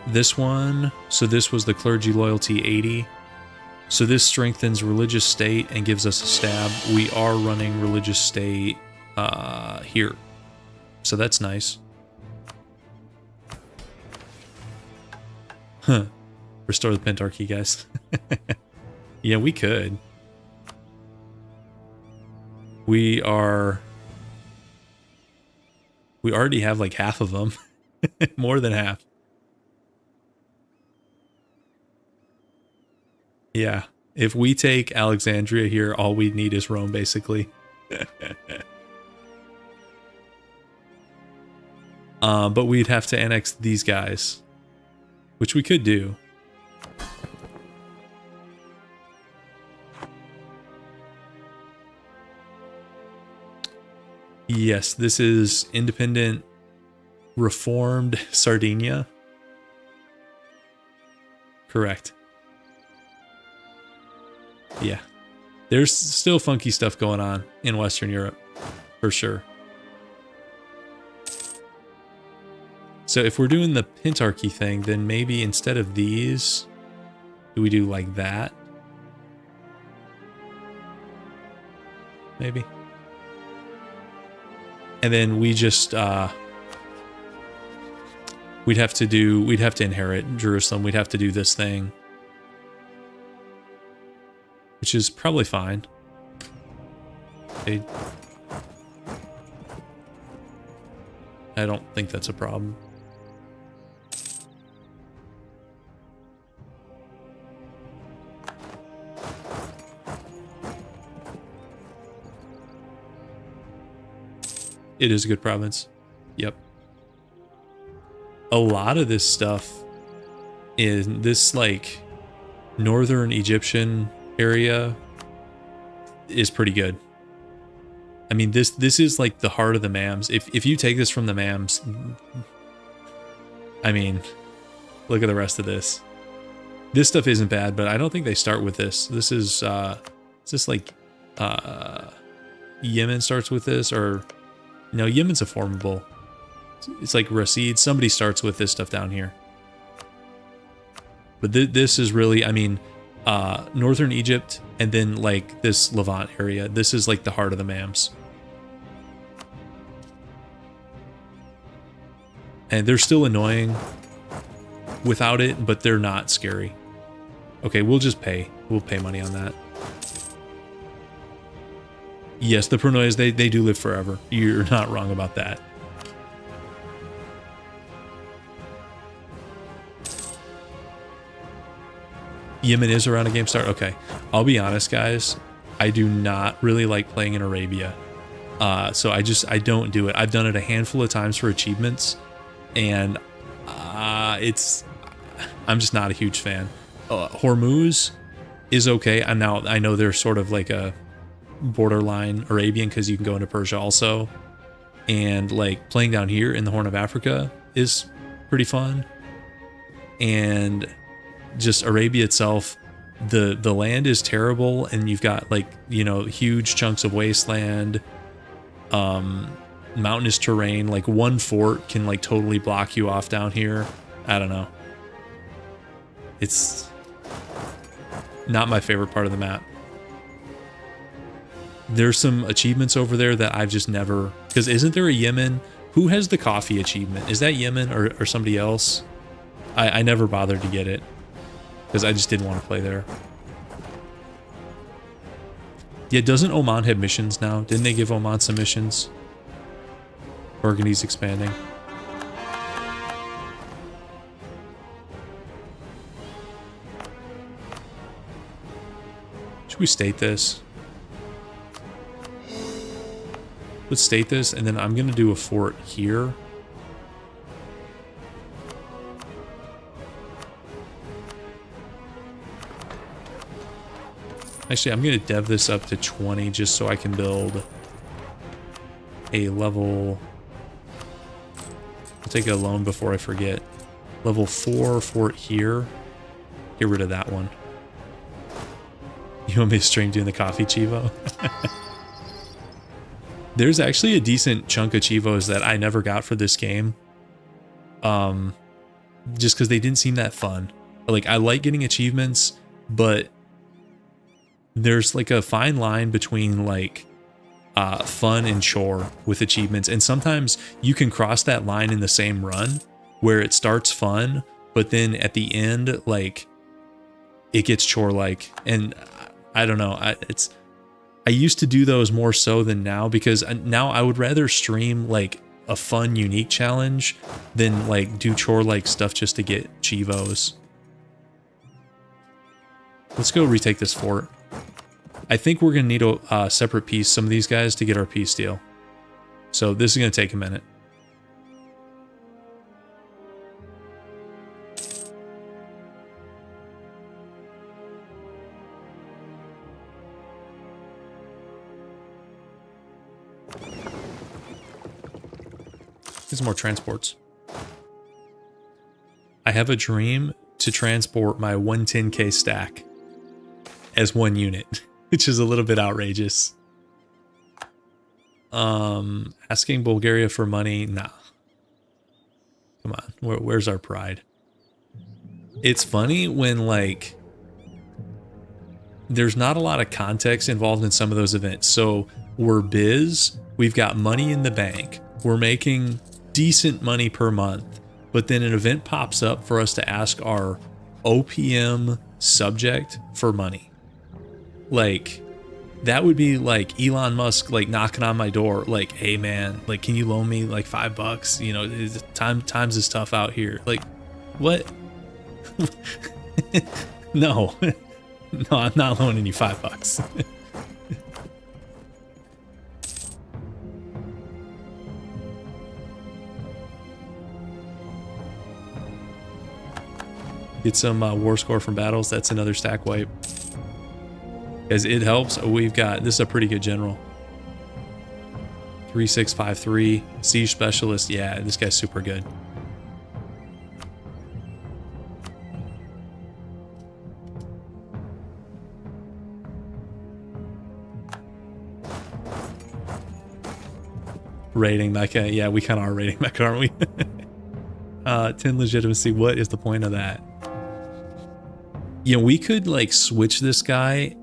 this one. So this was the clergy loyalty 80. So this strengthens religious state and gives us a stab. We are running religious state here. So that's nice. Huh. Restore the pentarchy, guys. Yeah, we could. We already have like half of them. More than half. Yeah, if we take Alexandria here, all we need is Rome, basically. But we'd have to annex these guys, which we could do. Yes, this is independent, reformed Sardinia. Correct. Yeah, there's still funky stuff going on in Western Europe, for sure. So if we're doing the pentarchy thing, then maybe instead of these, do we do like that? Maybe. And then we just, we'd have to inherit Jerusalem. We'd have to do this thing. Which is probably fine. I don't think that's a problem. It is a good province. Yep. A lot of this stuff in this, like, northern Egyptian area is pretty good. I mean, this is like the heart of the Mams. If you take this from the Mams, I mean, look at the rest of this. This stuff isn't bad, but I don't think they start with this. This is this like Yemen starts with this, or no, Yemen's a formable. It's like Rashid. Somebody starts with this stuff down here. But this is really, I mean, northern Egypt and then like this Levant area. This is like the heart of the Mams. And they're still annoying without it, but they're not scary. Okay, we'll just pay. We'll pay money on that. Yes, the Pronoyas, they do live forever. You're not wrong about that. Yemen is around a game start? Okay. I'll be honest, guys. I do not really like playing in Arabia. So I don't do it. I've done it a handful of times for achievements, and I'm just not a huge fan. Hormuz is okay. I know they're sort of like a borderline Arabian because you can go into Persia also. And like playing down here in the Horn of Africa is pretty fun. And just Arabia itself, the land is terrible, and you've got like, you know, huge chunks of wasteland, mountainous terrain. Like one fort can like totally block you off down here. I don't know. It's not my favorite part of the map. There's some achievements over there that I've just never, because isn't there a Yemen? Who has the coffee achievement? Is that Yemen or somebody else? I never bothered to get it because I just didn't want to play there. Yeah, doesn't Oman have missions now? Didn't they give Oman some missions? Burgundy's expanding. Should we state this? Let's state this, and then I'm going to do a fort here. Actually, I'm going to dev this up to 20 just so I can build a level... I'll take a loan before I forget. Level 4 fort here. Get rid of that one. You want me to stream doing the coffee Chivo? There's actually a decent chunk of Chivos that I never got for this game. Just because they didn't seem that fun. Like, I like getting achievements, but there's like a fine line between like fun and chore with achievements. And sometimes you can cross that line in the same run where it starts fun, but then at the end, like, it gets chore-like. And I don't know. I used to do those more so than now, because now I would rather stream like a fun, unique challenge than like do chore-like stuff just to get Chivos. Let's go retake this fort. I think we're going to need a separate piece, some of these guys, to get our peace deal. So this is going to take a minute. There's more transports. I have a dream to transport my 110k stack as one unit, which is a little bit outrageous. Asking Bulgaria for money? Nah. Come on, where's our pride? It's funny when, like, there's not a lot of context involved in some of those events. So we're biz, we've got money in the bank, we're making decent money per month, but then an event pops up for us to ask our OPM subject for money. Like, that would be like Elon Musk like knocking on my door like, hey man, like, can you loan me like $5? You know, times is tough out here. Like, what? No. No, I'm not loaning you $5. Get some war score from battles. That's another stack wipe. As it helps, we've got, this is a pretty good general. 3653, siege specialist. Yeah, this guy's super good. Rating Mecca. Yeah, we kind of are rating Mecca, aren't we? 10 legitimacy. What is the point of that? Yeah, we could like switch this guy.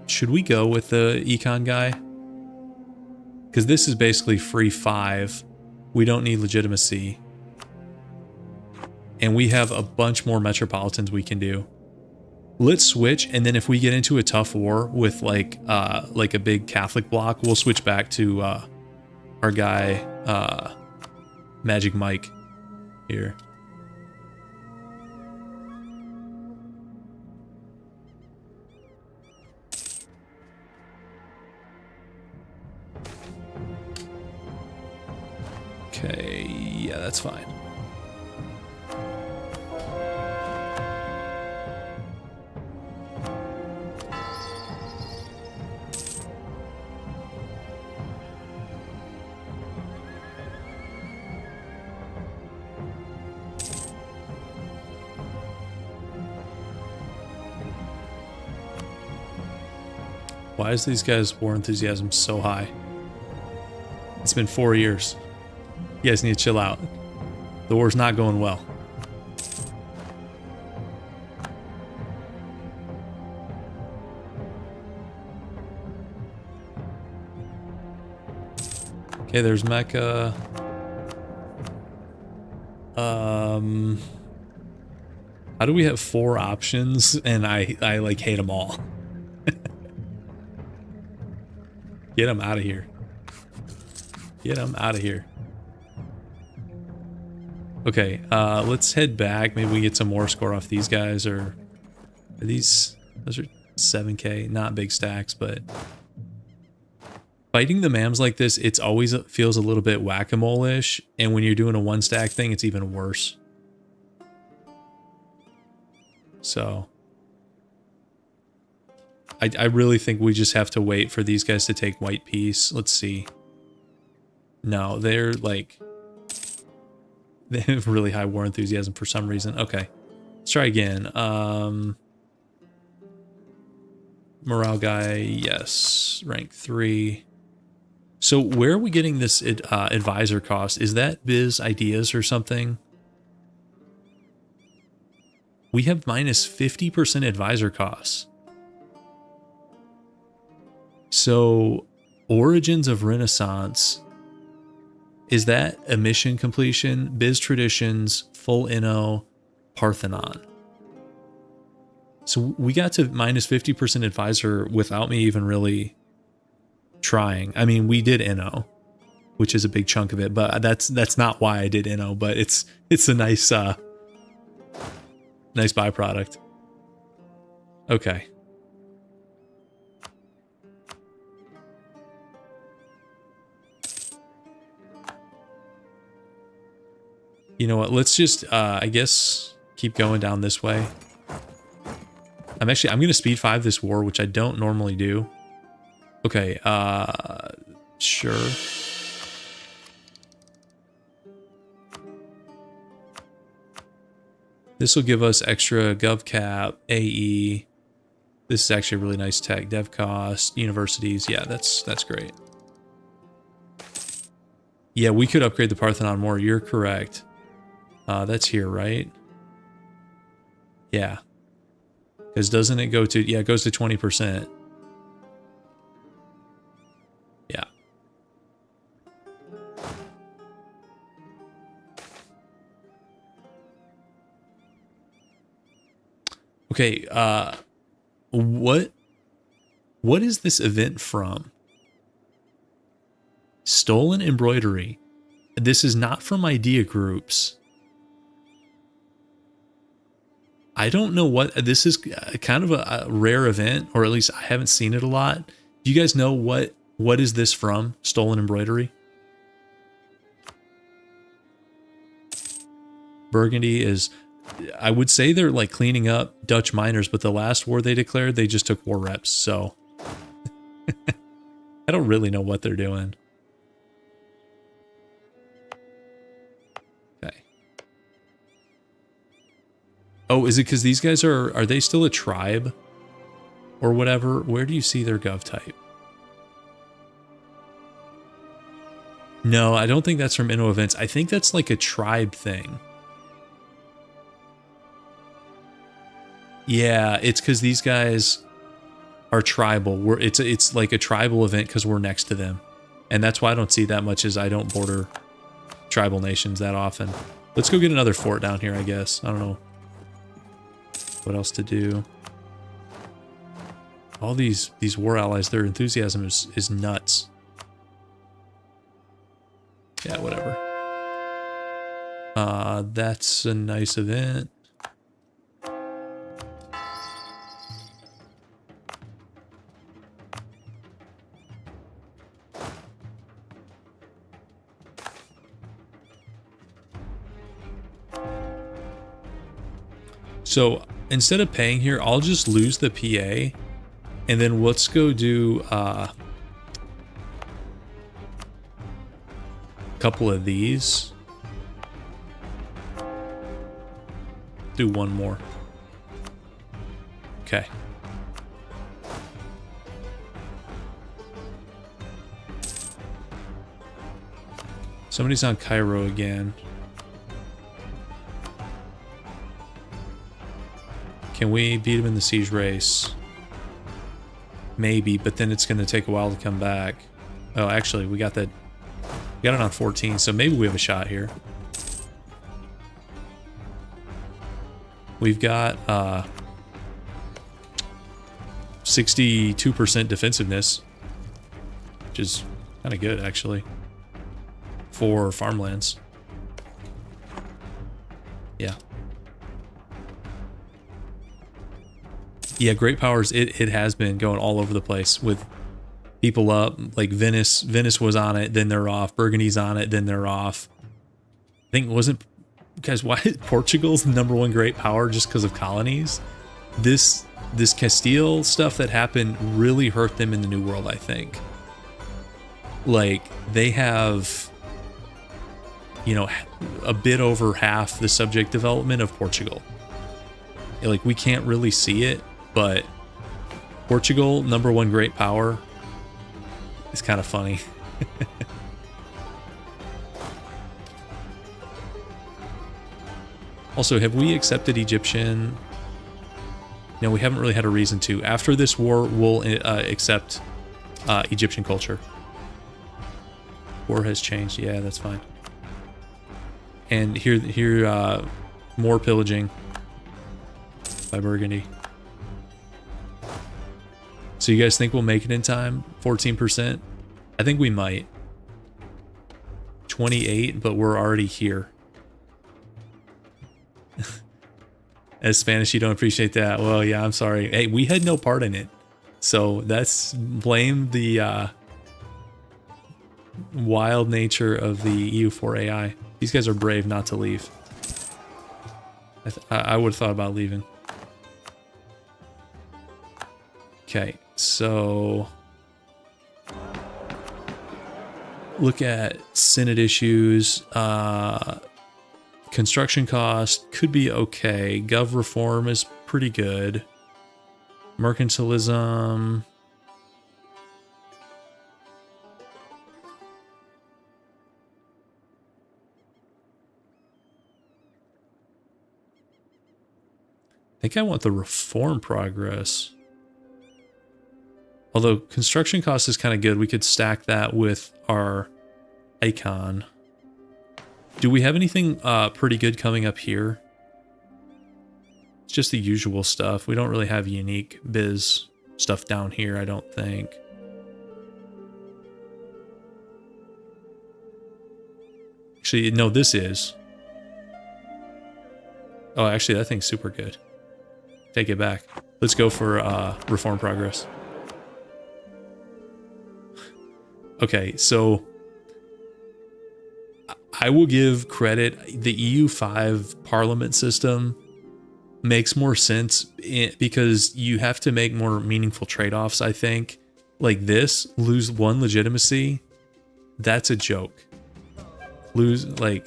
Should we go with the econ guy? Because this is basically free 5. We don't need legitimacy. And we have a bunch more metropolitans we can do. Let's switch, and then if we get into a tough war with like a big Catholic bloc, we'll switch back to our guy Magic Mike here. Okay, yeah, that's fine. Why is these guys' war enthusiasm so high? It's been 4 years. You guys need to chill out. The war's not going well. Okay, there's Mecca. How do we have 4 options and I like hate them all? Get him out of here. Get him out of here. Okay, let's head back. Maybe we get some more score off these guys, or are these, those are 7k, not big stacks, but fighting the mams like this, it's always feels a little bit whack-a-mole-ish, and when you're doing a 1-stack thing, it's even worse. So I really think we just have to wait for these guys to take white piece. Let's see. No, they're like, they have really high war enthusiasm for some reason. Okay, let's try again. Morale guy, yes, rank 3. So where are we getting this advisor cost? Is that Biz Ideas or something? We have minus 50% advisor costs. So Origins of Renaissance, is that a mission completion? Biz Traditions, Full Inno, Parthenon. So we got to minus 50% advisor without me even really trying. I mean, we did Inno, which is a big chunk of it, but that's not why I did Inno, but it's a nice nice byproduct. Okay. You know what? Let's just, I guess, keep going down this way. I'm going to speed 5 this war, which I don't normally do. Okay, sure. This will give us extra gov cap, AE. This is actually a really nice tech. Dev cost, universities. Yeah, that's great. Yeah, we could upgrade the Parthenon more. You're correct. That's here, right? Yeah. Because doesn't it go to... Yeah, it goes to 20%. Yeah. Okay, what is this event from? Stolen embroidery. This is not from idea groups. I don't know what this is. Kind of a rare event, or at least I haven't seen it a lot. Do you guys know what is this from? Stolen embroidery. Burgundy is, I would say they're like cleaning up Dutch miners, but the last war they declared, they just took war reps. So I don't really know what they're doing. Oh, is it because these guys are they still a tribe or whatever? Where do you see their gov type? No, I don't think that's from Inno events. I think that's like a tribe thing. Yeah, it's because these guys are tribal. It's like a tribal event because we're next to them. And that's why I don't see that much, as I don't border tribal nations that often. Let's go get another fort down here, I guess. I don't know what else to do. All these war allies, their enthusiasm is nuts. Yeah, whatever. That's a nice event. So instead of paying here, I'll just lose the PA, and then let's go do a couple of these. Do one more. Okay. Somebody's on Cairo again. Can we beat him in the siege race? Maybe, but then it's going to take a while to come back. Oh, actually, we got that. We got it on 14, so maybe we have a shot here. We've got 62% defensiveness, which is kind of good, actually, for farmlands. Yeah. Yeah, Great Powers, it has been going all over the place with people up. Like Venice was on it, then they're off. Burgundy's on it, then they're off. I think, wasn't, guys, why is Portugal's the #1 great power just because of colonies? This Castile stuff that happened really hurt them in the New World, I think. Like, they have, you know, a bit over half the subject development of Portugal. Like, we can't really see it, but Portugal, #1 great power, is kind of funny. Also, have we accepted Egyptian? No, we haven't really had a reason to. After this war, we'll accept Egyptian culture. War has changed. Yeah, that's fine. And here, more pillaging by Burgundy. So you guys think we'll make it in time? 14%? I think we might. 28, but we're already here. As Spanish, you don't appreciate that. Well, yeah, I'm sorry. Hey, we had no part in it. So that's, blame the wild nature of the EU4 AI. These guys are brave not to leave. I would have thought about leaving. Okay, so look at Senate issues. Construction cost could be okay. Gov reform is pretty good. Mercantilism. I think I want the reform progress. Although construction cost is kind of good, we could stack that with our icon. Do we have anything pretty good coming up here? It's just the usual stuff. We don't really have unique biz stuff down here, I don't think. Actually, no, this is. Oh, actually, that thing's super good. Take it back. Let's go for reform progress. Okay, so I will give credit. The EU5 parliament system makes more sense because you have to make more meaningful trade-offs, I think. Like this, lose 1 legitimacy, that's a joke. Lose, like,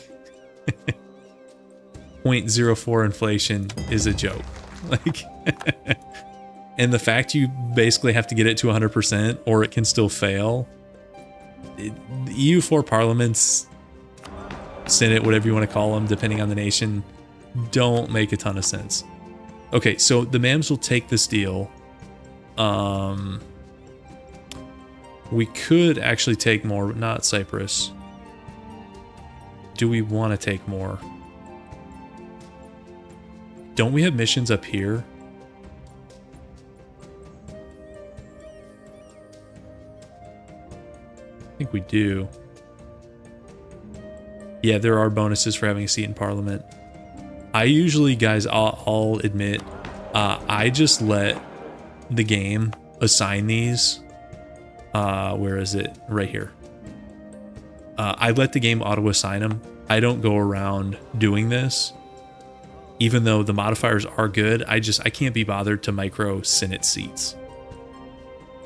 0.04 inflation is a joke. Like, and the fact you basically have to get it to 100% or it can still fail the EU4 parliaments, Senate, whatever you want to call them, depending on the nation, don't make a ton of sense. Okay, so the MAMs will take this deal. We could actually take more, but not Cyprus. Do we want to take more? Don't we have missions up here? I think we do. Yeah, there are bonuses for having a seat in Parliament. I usually, guys, I'll admit, I just let the game assign these. Where is it? Right here. I let the game auto-assign them. I don't go around doing this. Even though the modifiers are good, I can't be bothered to micro Senate seats.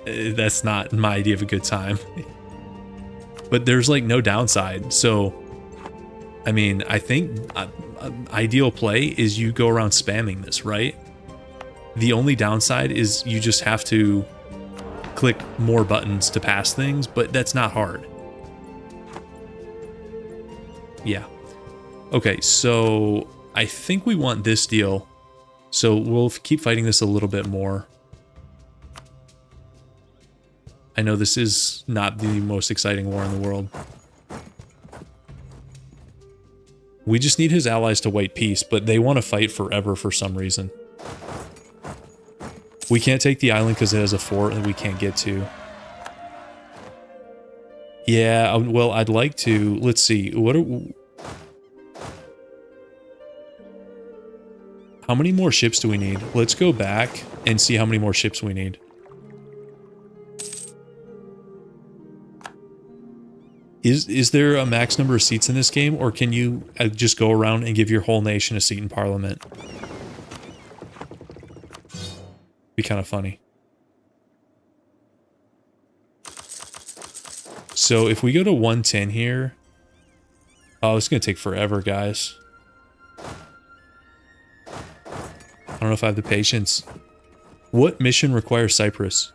That's not my idea of a good time. But there's like no downside. So, I mean, I think ideal play is you go around spamming this, right? The only downside is you just have to click more buttons to pass things, but that's not hard. Yeah. Okay, so I think we want this deal. So we'll keep fighting this a little bit more. I know this is not the most exciting war in the world. We just need his allies to wait peace, but they want to fight forever for some reason. We can't take the island because it has a fort and we can't get to. Yeah, well, I'd like to. Let's see. How many more ships do we need? Let's go back and see how many more ships we need. Is there a max number of seats in this game, or can you just go around and give your whole nation a seat in Parliament? Be kind of funny. So if we go to 110 here... Oh, it's going to take forever, guys. I don't know if I have the patience. What mission requires Cyprus?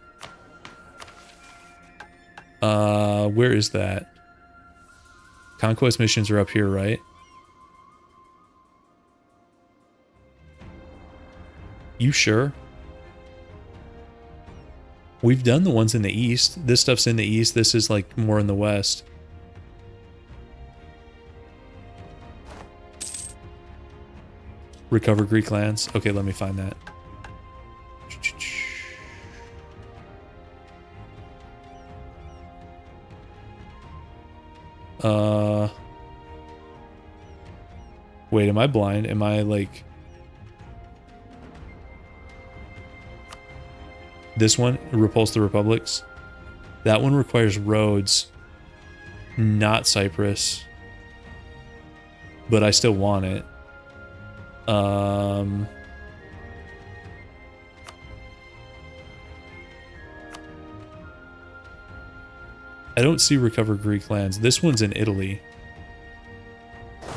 Where is that? Conquest missions are up here, right? You sure? We've done the ones in the east. This stuff's in the east. This is like more in the west. Recover Greek lands. Okay, let me find that. Wait, am I blind? Am I like... This one, Repulse the Republics. That one requires roads, not Cyprus. But I still want it. I don't see Recover Greek lands. This one's in Italy.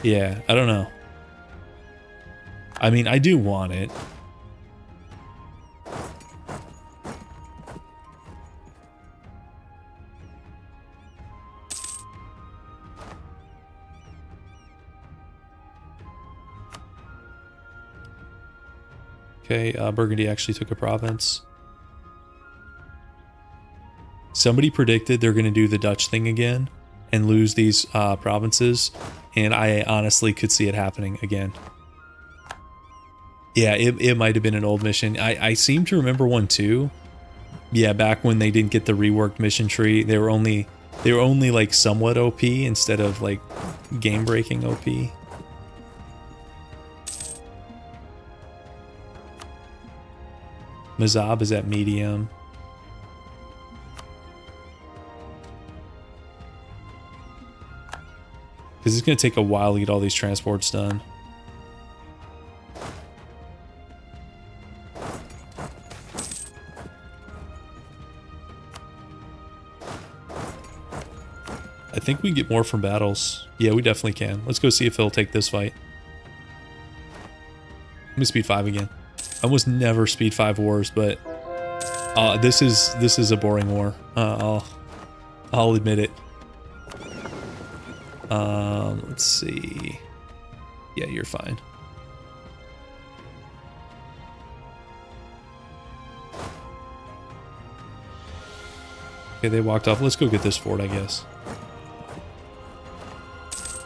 Yeah, I don't know. I mean, I do want it. Okay, Burgundy actually took a province. Somebody predicted they're going to do the Dutch thing again and lose these provinces, and I honestly could see it happening again. Yeah, it might have been an old mission. I seem to remember one too. Yeah, back when they didn't get the reworked mission tree, they were only like somewhat OP instead of like game-breaking OP. Mazab is at medium. Because it's going to take a while to get all these transports done. I think we can get more from battles. Yeah, we definitely can. Let's go see if he'll take this fight. Let me speed 5 again. I almost never speed 5 wars, but this is a boring war. I'll admit it. Let's see. Yeah, you're fine. Okay, they walked off. Let's go get this fort, I guess.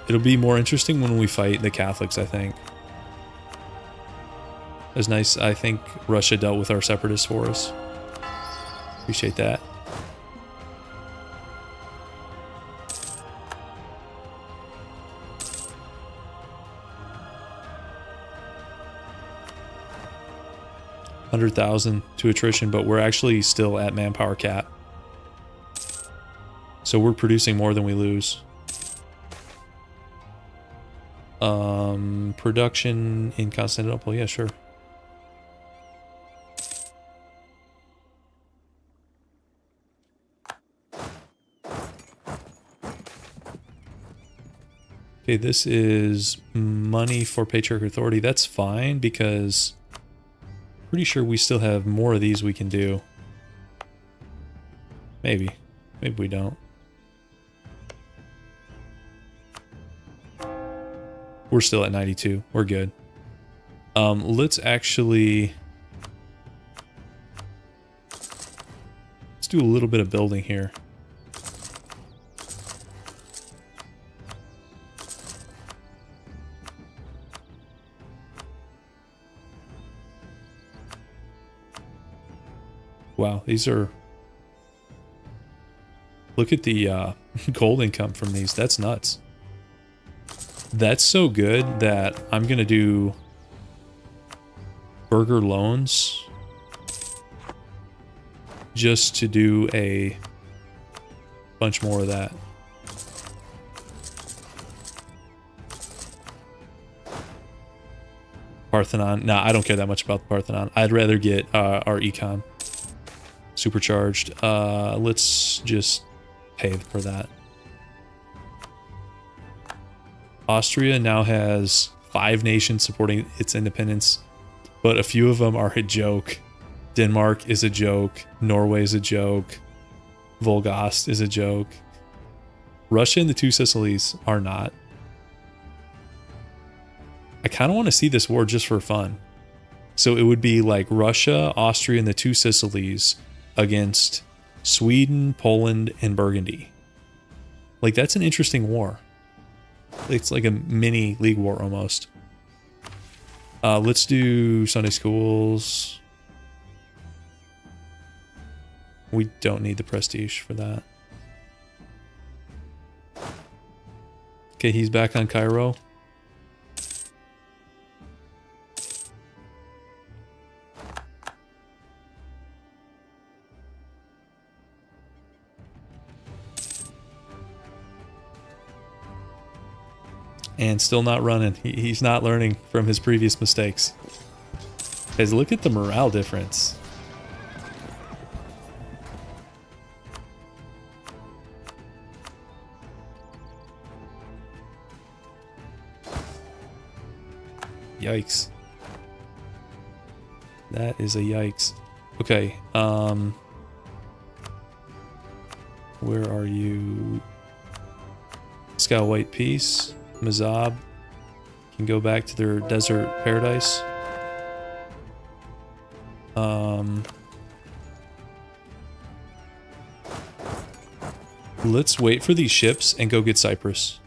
It'll be more interesting when we fight the Catholics, I think. As nice, I think Russia dealt with our separatists for us. Appreciate that. $100,000 to attrition, but we're actually still at manpower cap. So we're producing more than we lose. Production in Constantinople, yeah, sure. Okay, this is money for Patriarch Authority. That's fine because pretty sure we still have more of these we can do. Maybe. Maybe we don't. We're still at 92. We're good. Let's actually... Let's do a little bit of building here. Wow, these are... Look at the gold income from these. That's nuts. That's so good that I'm going to do burger loans just to do a bunch more of that. Parthenon. Nah, I don't care that much about the Parthenon. I'd rather get our econ supercharged. Let's just pay for that. Austria now has 5 nations supporting its independence, but a few of them are a joke. Denmark is a joke. Norway is a joke. Volgast is a joke. Russia and the Two Sicilies are not. I kind of want to see this war just for fun. So it would be like Russia, Austria, and the Two Sicilies against Sweden, Poland, and Burgundy. Like, that's an interesting war. It's like a mini league war almost. Let's do Sunday schools. We don't need the prestige for that. Okay, he's back on Cairo. And still not running. He's not learning from his previous mistakes. Guys, look at the morale difference. Yikes. That is a yikes. Okay, where are you? Scout White Peace. Mazab can go back to their desert paradise. Let's wait for these ships and go get Cyprus.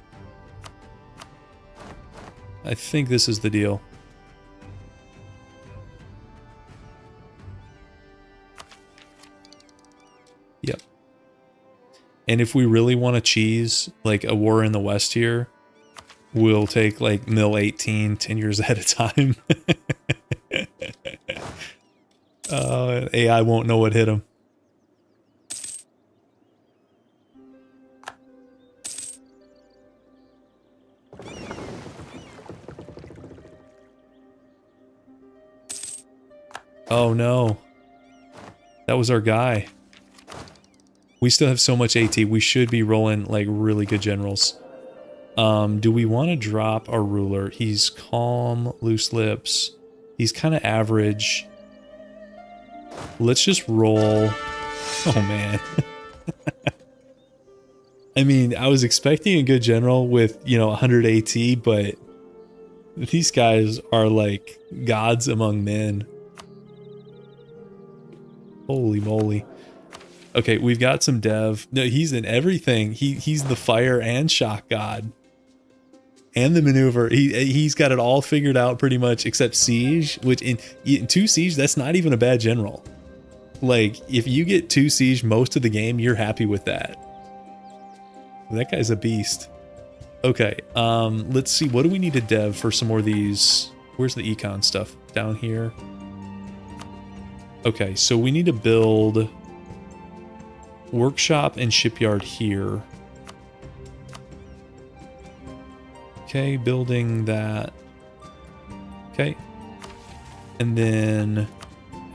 I think this is the deal. Yep. And if we really want to cheese like a war in the West here, we'll take like Mil 18 10 years ahead of time. AI won't know what hit him. Oh no. That was our guy. We still have so much AT. We should be rolling like really good generals. Do we want to drop our ruler? He's calm, loose lips. He's kind of average. Let's just roll. Oh man. I mean, I was expecting a good general with, 100 AT, but these guys are like gods among men. Holy moly. Okay, we've got some dev. No, he's in everything. He's the fire and shock god. And the maneuver. He's got it all figured out pretty much except siege, which in 2 siege, that's not even a bad general. Like, if you get 2 siege most of the game, you're happy with that. That guy's a beast. Okay, let's see. What do we need to dev for some more of these? Where's the econ stuff? Down here. Okay, so we need to build workshop and shipyard here. Okay, building that. Okay. And then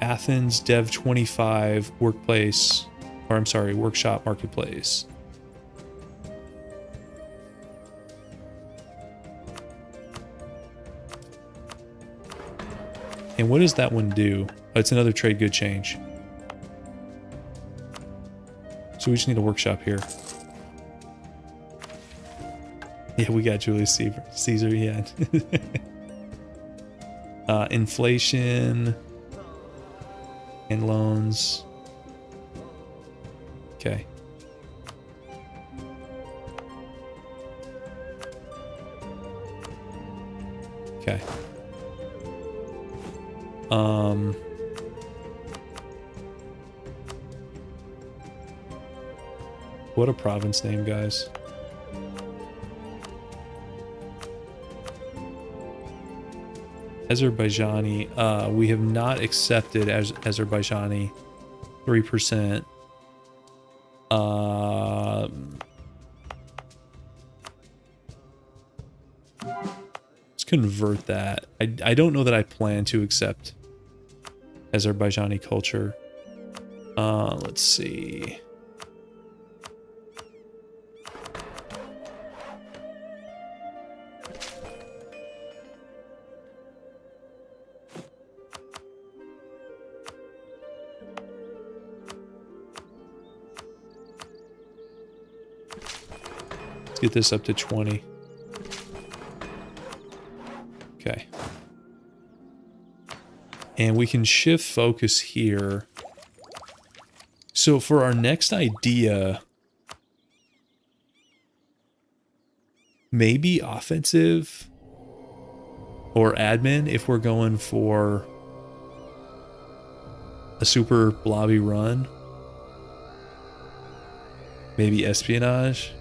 Athens Dev 25 workplace, or I'm sorry, workshop marketplace. And what does that one do? Oh, it's another trade good change. So we just need a workshop here. Yeah, we got Julius Caesar, yeah. Inflation and loans. Okay. Okay. What a province name, guys. Azerbaijani. We have not accepted as Azerbaijani. 3%. Let's convert that. I don't know that I plan to accept Azerbaijani culture. Let's see. Let's get this up to 20. Okay. And we can shift focus here. So for our next idea, maybe offensive or admin if we're going for a super blobby run. Maybe espionage.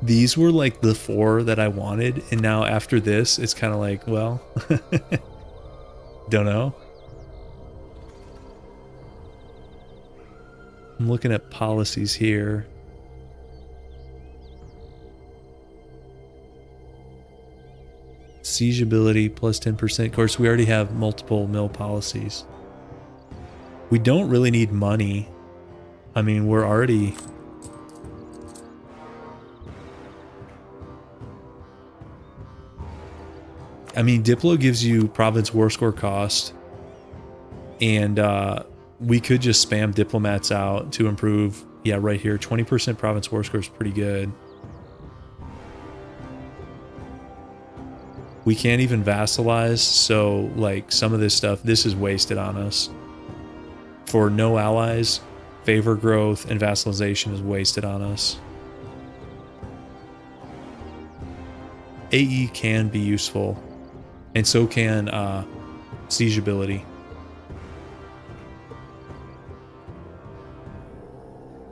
These were like the 4 that I wanted, and now after this, it's kind of like, well, don't know. I'm looking at policies here. Siege ability plus 10%. Of course, we already have multiple mill policies. We don't really need money. I mean, we're already... I mean, Diplo gives you province war score cost, and we could just spam diplomats out to improve. Yeah, right here, 20% province war score is pretty good. We can't even vassalize, so like some of this stuff, this is wasted on us. For no allies, favor growth and vassalization is wasted on us. AE can be useful. And so can siege ability.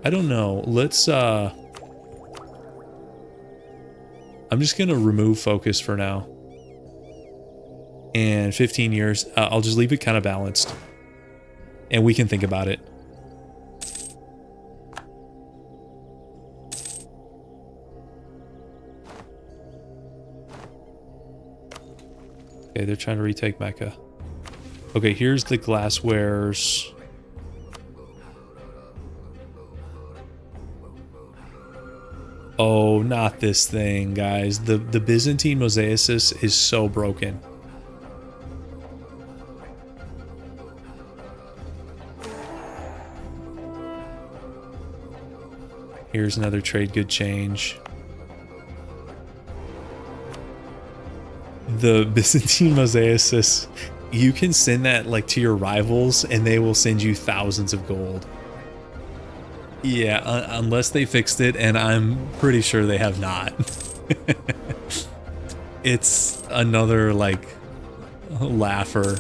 I don't know. Let's I'm just gonna remove focus for now. And 15 years, I'll just leave it kind of balanced. And we can think about it. Okay, they're trying to retake Mecca. Okay, here's the glasswares. Oh, not this thing, guys. The Byzantine mosaicus is so broken. Here's another trade good change. The Byzantine mosaicus, you can send that like to your rivals and they will send you thousands of gold. Yeah, unless they fixed it, and I'm pretty sure they have not. It's another like laugher.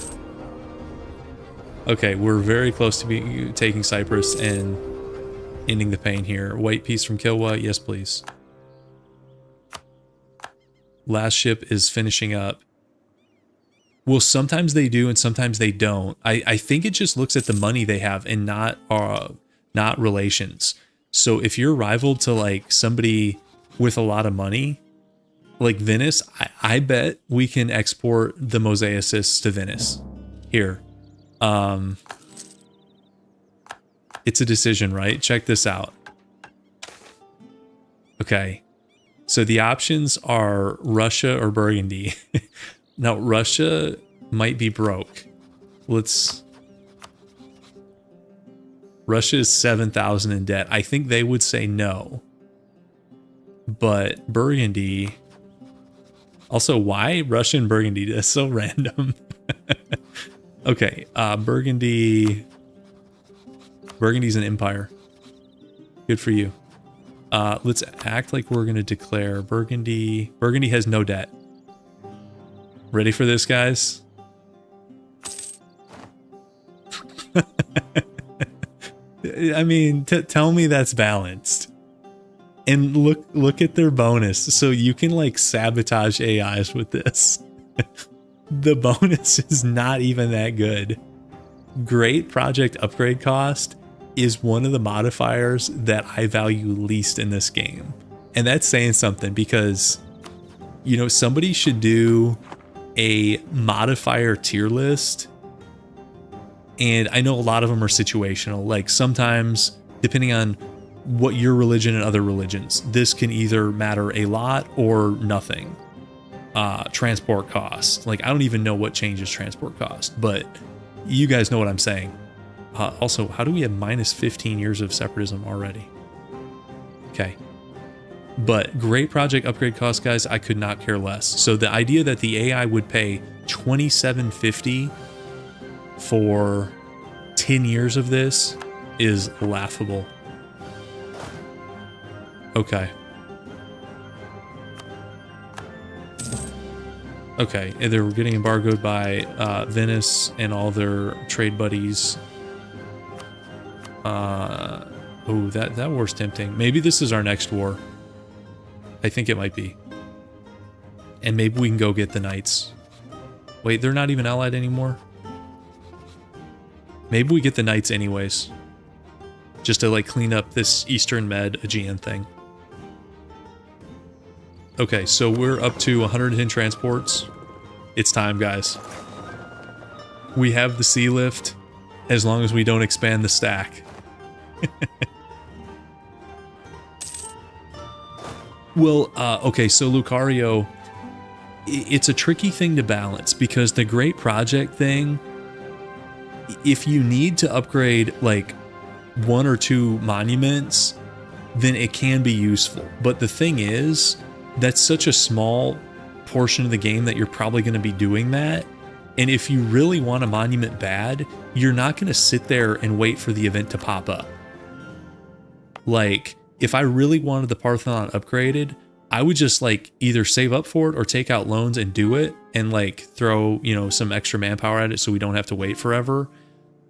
Okay, we're very close to taking Cyprus and ending the pain here. White piece from Kilwa, yes please. Last ship is finishing up. Well, sometimes they do and sometimes they don't. I think it just looks at the money they have and not relations. So if you're rivaled to like somebody with a lot of money, like Venice, I bet we can export the mosaicus to Venice. Here. It's a decision, right? Check this out. Okay. So the options are Russia or Burgundy. Now, Russia might be broke. Russia is 7,000 in debt. I think they would say no. But Burgundy... Also, why Russia and Burgundy? That's so random. Okay, Burgundy's an empire. Good for you. Let's act like we're going to declare Burgundy. Burgundy has no debt. Ready for this, guys? I mean, tell me that's balanced. And look at their bonus. So you can like sabotage AIs with this. The bonus is not even that good. Great project upgrade cost is one of the modifiers that I value least in this game. And that's saying something because, you know, somebody should do a modifier tier list. And I know a lot of them are situational. Like sometimes, depending on what your religion and other religions, this can either matter a lot or nothing. Transport cost. Like, I don't even know what changes transport cost, but you guys know what I'm saying. Also, how do we have minus 15 years of separatism already? Okay. But great project upgrade cost, guys, I could not care less. So the idea that the AI would pay $27.50 for 10 years of this is laughable. Okay. Okay, and they're getting embargoed by Venice and all their trade buddies. Oh, that war's tempting. Maybe this is our next war. I think it might be. And maybe we can go get the knights. Wait, they're not even allied anymore? Maybe we get the knights anyways. Just to like clean up this Eastern Med Aegean thing. Okay, so we're up to 110 transports. It's time, guys. We have the sea lift as long as we don't expand the stack. Well, okay, so Lucario, it's a tricky thing to balance because the great project thing, if you need to upgrade like 1 or 2 monuments, then it can be useful. But the thing is, that's such a small portion of the game that you're probably going to be doing that. And if you really want a monument bad, you're not going to sit there and wait for the event to pop up. Like, if I really wanted the Parthenon upgraded, I would just like either save up for it or take out loans and do it and like throw, you know, some extra manpower at it so we don't have to wait forever.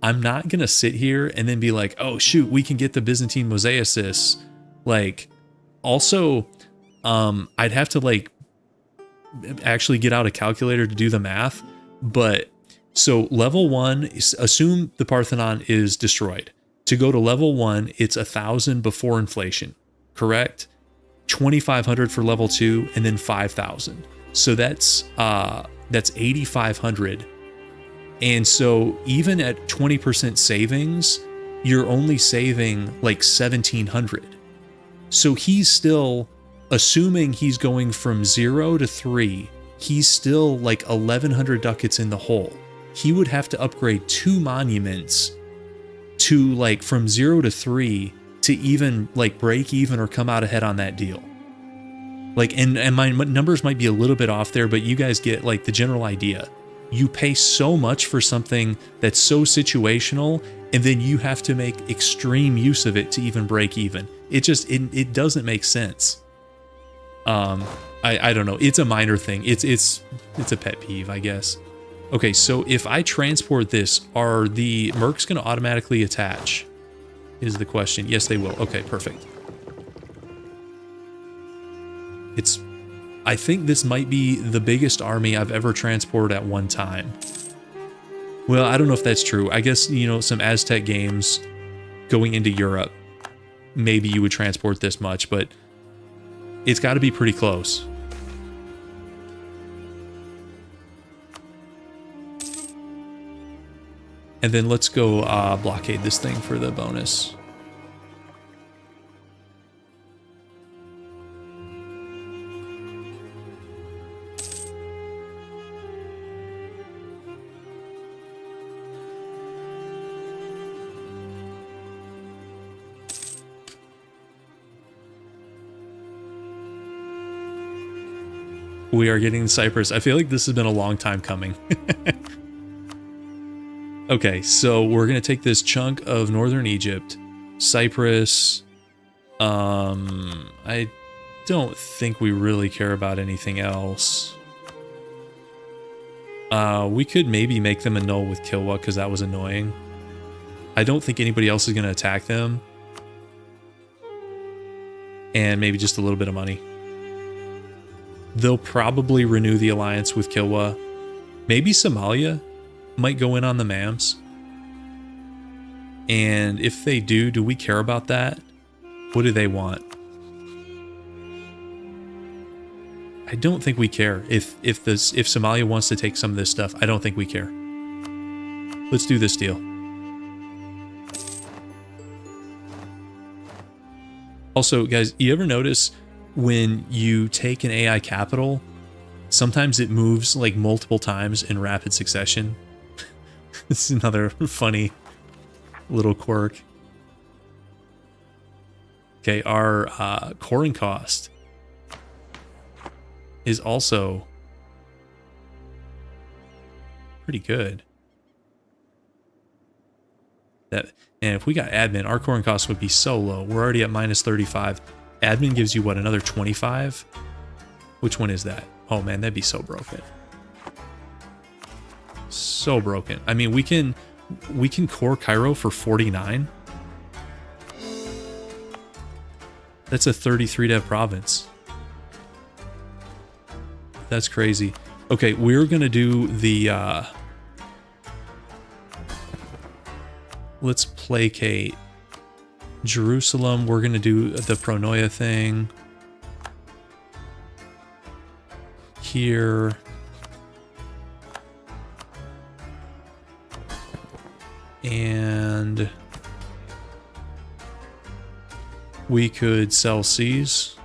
I'm not going to sit here and then be like, oh shoot, we can get the Byzantine mosaicus. Like, also, I'd have to like actually get out a calculator to do the math. But so level 1, assume the Parthenon is destroyed. To go to level 1, it's 1,000 before inflation, correct? 2,500 for level 2, and then 5,000. So that's 8,500. And so even at 20% savings, you're only saving like 1,700. So he's still assuming he's going from 0 to 3, he's still like 1,100 ducats in the hole. He would have to upgrade 2 monuments to like from 0 to 3 to even like break even or come out ahead on that deal. Like, and my numbers might be a little bit off there, but you guys get like the general idea. You pay so much for something that's so situational, and then you have to make extreme use of it to even break even. It just, it doesn't make sense. I don't know. It's a minor thing. It's a pet peeve, I guess. Okay, so if I transport this, are the mercs going to automatically attach? Is the question. Yes, they will. Okay, perfect. I think this might be the biggest army I've ever transported at one time. Well, I don't know if that's true. I guess, you know, some Aztec games going into Europe, maybe you would transport this much, but it's got to be pretty close. And then let's go blockade this thing for the bonus. We are getting Cyprus. I feel like this has been a long time coming. Okay, so we're going to take this chunk of northern Egypt, Cyprus. I don't think we really care about anything else. We could maybe make them annul with Kilwa because that was annoying. I don't think anybody else is going to attack them. And maybe just a little bit of money. They'll probably renew the alliance with Kilwa. Maybe Somalia might go in on the MAMs. And if they do we care about that? What do they want? I don't think we care. If Somalia wants to take some of this stuff, I don't think we care. Let's do this deal. Also, guys, you ever notice when you take an AI capital, sometimes it moves like multiple times in rapid succession? This is another funny little quirk. Okay, our coring cost is also pretty good. And if we got admin, our coring cost would be so low. We're already at minus 35. Admin gives you what, another 25? Which one is that? Oh man, that'd be so broken. So broken. I mean, we can core Cairo for 49. That's a 33 dev province. That's crazy. Okay, we're gonna do the let's placate Jerusalem. We're gonna do the Pronoia thing here. And we could sell C's.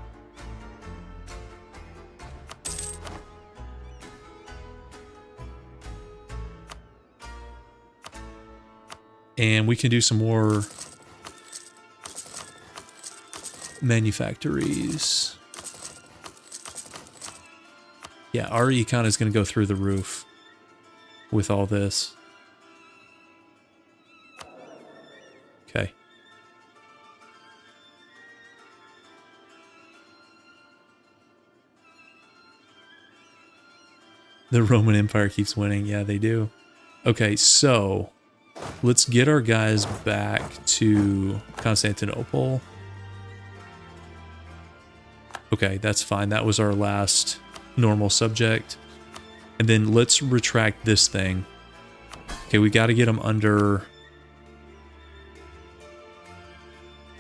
And we can do some more manufactories. Yeah, our econ is going to go through the roof with all this. Okay. The Roman Empire keeps winning. Yeah, they do. Okay, so let's get our guys back to Constantinople. Okay, that's fine. That was our last normal subject. And then let's retract this thing. Okay, we got to get them under...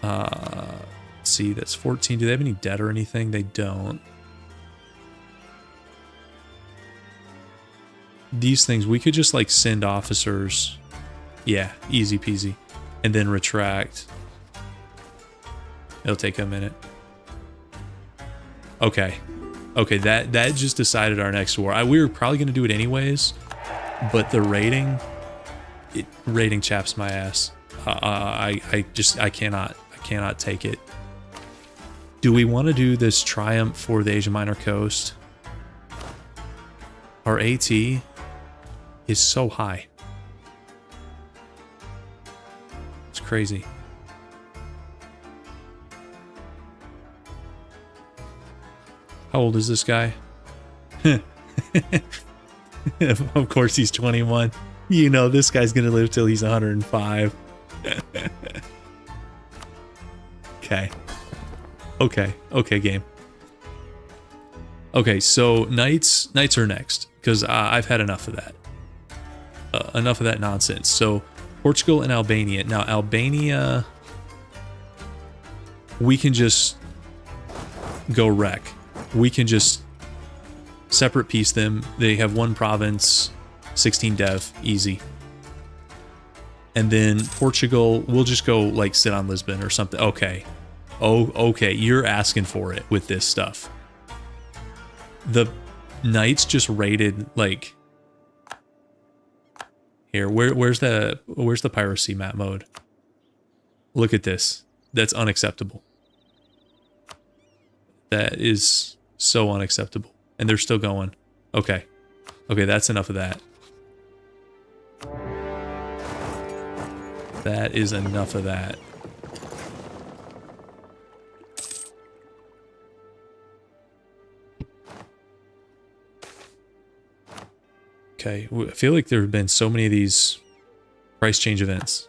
let's see, that's 14. Do they have any debt or anything? They don't. These things, we could just like send officers. Yeah, easy peasy. And then retract. It'll take a minute. Okay. Okay, that just decided our next war. We were probably going to do it anyways, but the rating chaps my ass. I cannot take it. Do we want to do this triumph for the Asia Minor coast? Our AT is so high. It's crazy. How old is this guy? Of course he's 21. You know, this guy's gonna live till he's 105. Okay. Okay, game. Okay, so knights are next, because I've had enough of that. Enough of that nonsense. So Portugal and Albania. Now Albania, we can just go wreck. We can just separate piece them. They have 1 province, 16 dev, easy. And then Portugal, we'll just go like sit on Lisbon or something. Okay. Oh, okay. You're asking for it with this stuff. The knights just raided like here. Where's the piracy map mode? Look at this. That's unacceptable. That is so unacceptable. And they're still going. Okay. Okay, that's enough of that. That is enough of that. Okay, I feel like there have been so many of these price change events.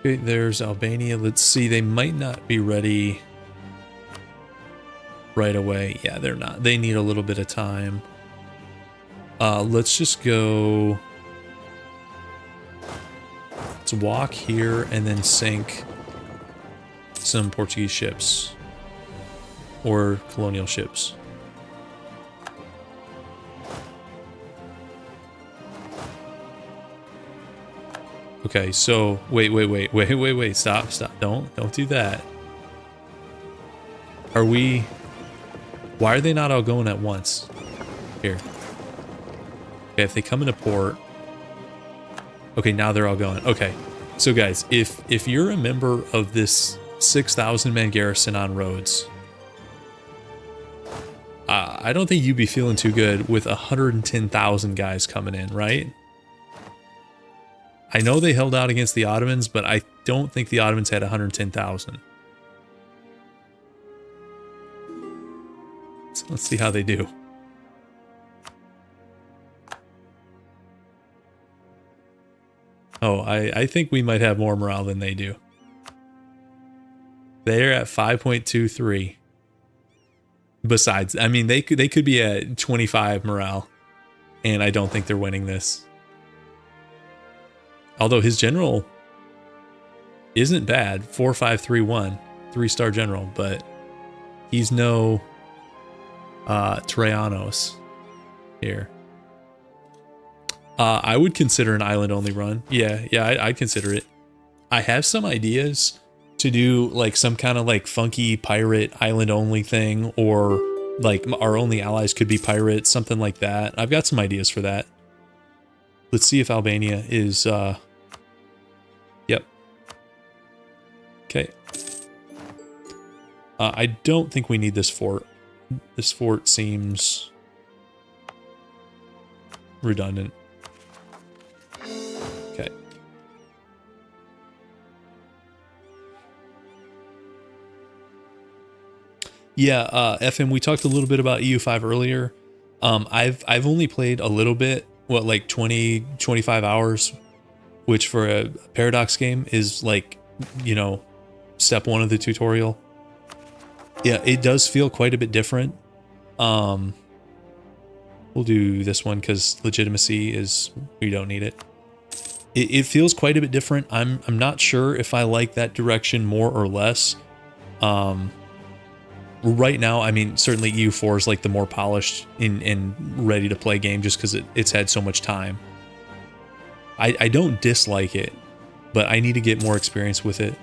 Okay, there's Albania. Let's see, they might not be ready right away. Yeah, they're not. They need a little bit of time. Let's just go. Let's walk here and then sink some Portuguese ships or colonial ships. Okay, so wait, stop, don't do that. Why are they not all going at once? Here. Okay, if they come into port. Okay, now they're all going. Okay, so guys, if you're a member of this 6,000 man garrison on Rhodes, I don't think you'd be feeling too good with 110,000 guys coming in, right? I know they held out against the Ottomans, but I don't think the Ottomans had 110,000. So let's see how they do. Oh, I think we might have more morale than they do. They're at 5.23. Besides, I mean, they could be at 25 morale, and I don't think they're winning this. Although his general isn't bad, 4531, 3-star general, but he's no Trajanos here. I would consider an island-only run. Yeah, I'd consider it. I have some ideas to do like some kind of like funky pirate island-only thing, or like our only allies could be pirates, something like that. I've got some ideas for that. Let's see if Albania is... Yep. Okay. I don't think we need this fort. This fort seems redundant. Okay. Yeah, FM, we talked a little bit about EU5 earlier. I've only played a little bit what, like 20, 25 hours, which for a Paradox game is like, you know, step one of the tutorial. Yeah, it does feel quite a bit different. We'll do this one because legitimacy is, we don't need it. It feels quite a bit different. I'm not sure if I like that direction more or less. Right now, I mean, certainly EU4 is like the more polished and ready to play game just because it's had so much time. I don't dislike it, but I need to get more experience with it.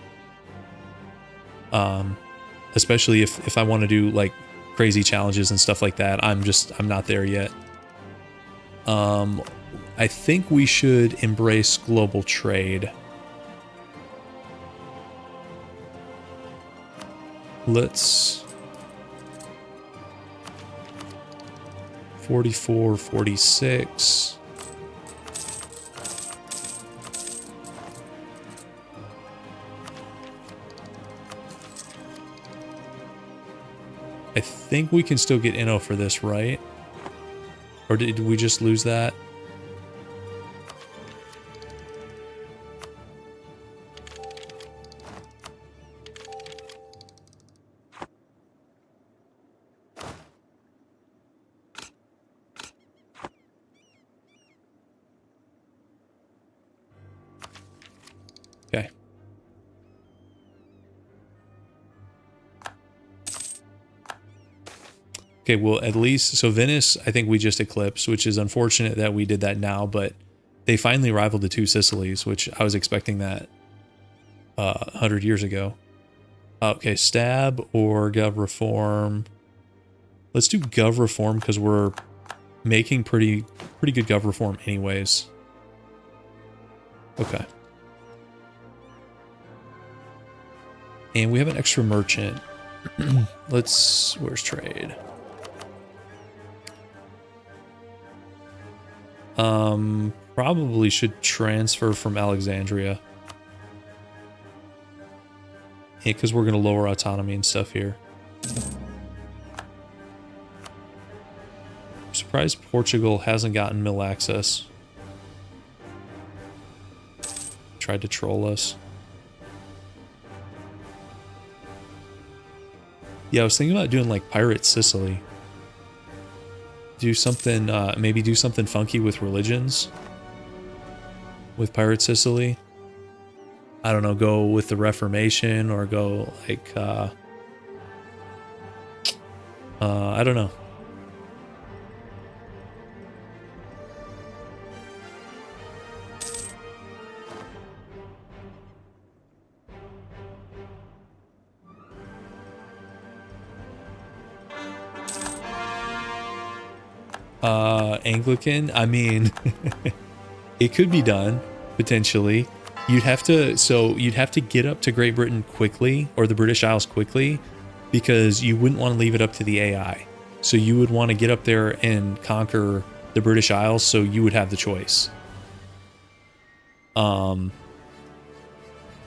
Especially if I want to do like crazy challenges and stuff like that. I'm not there yet. I think we should embrace global trade. Let's 44, 46. I think we can still get Inno for this, right? Or did we just lose that? Okay. Okay, well, at least, so Venice, I think we just eclipsed, which is unfortunate that we did that now, but they finally rivaled the two Sicilies, which I was expecting that 100 years ago. Okay, stab or gov reform. Let's do gov reform because we're making pretty good gov reform anyways. Okay. And we have an extra merchant. Where's trade? Probably should transfer from Alexandria. Yeah, because we're going to lower autonomy and stuff here. I'm surprised Portugal hasn't gotten mill access. Tried to troll us. Yeah, I was thinking about doing like Pirate Sicily. Do something, maybe do something funky with religions. With Pirate Sicily. I don't know, go with the Reformation or go like, I don't know. Anglican, I mean, it could be done, potentially. You'd have to get up to Great Britain quickly, or the British Isles quickly, because you wouldn't want to leave it up to the AI. So you would want to get up there and conquer the British Isles, so you would have the choice.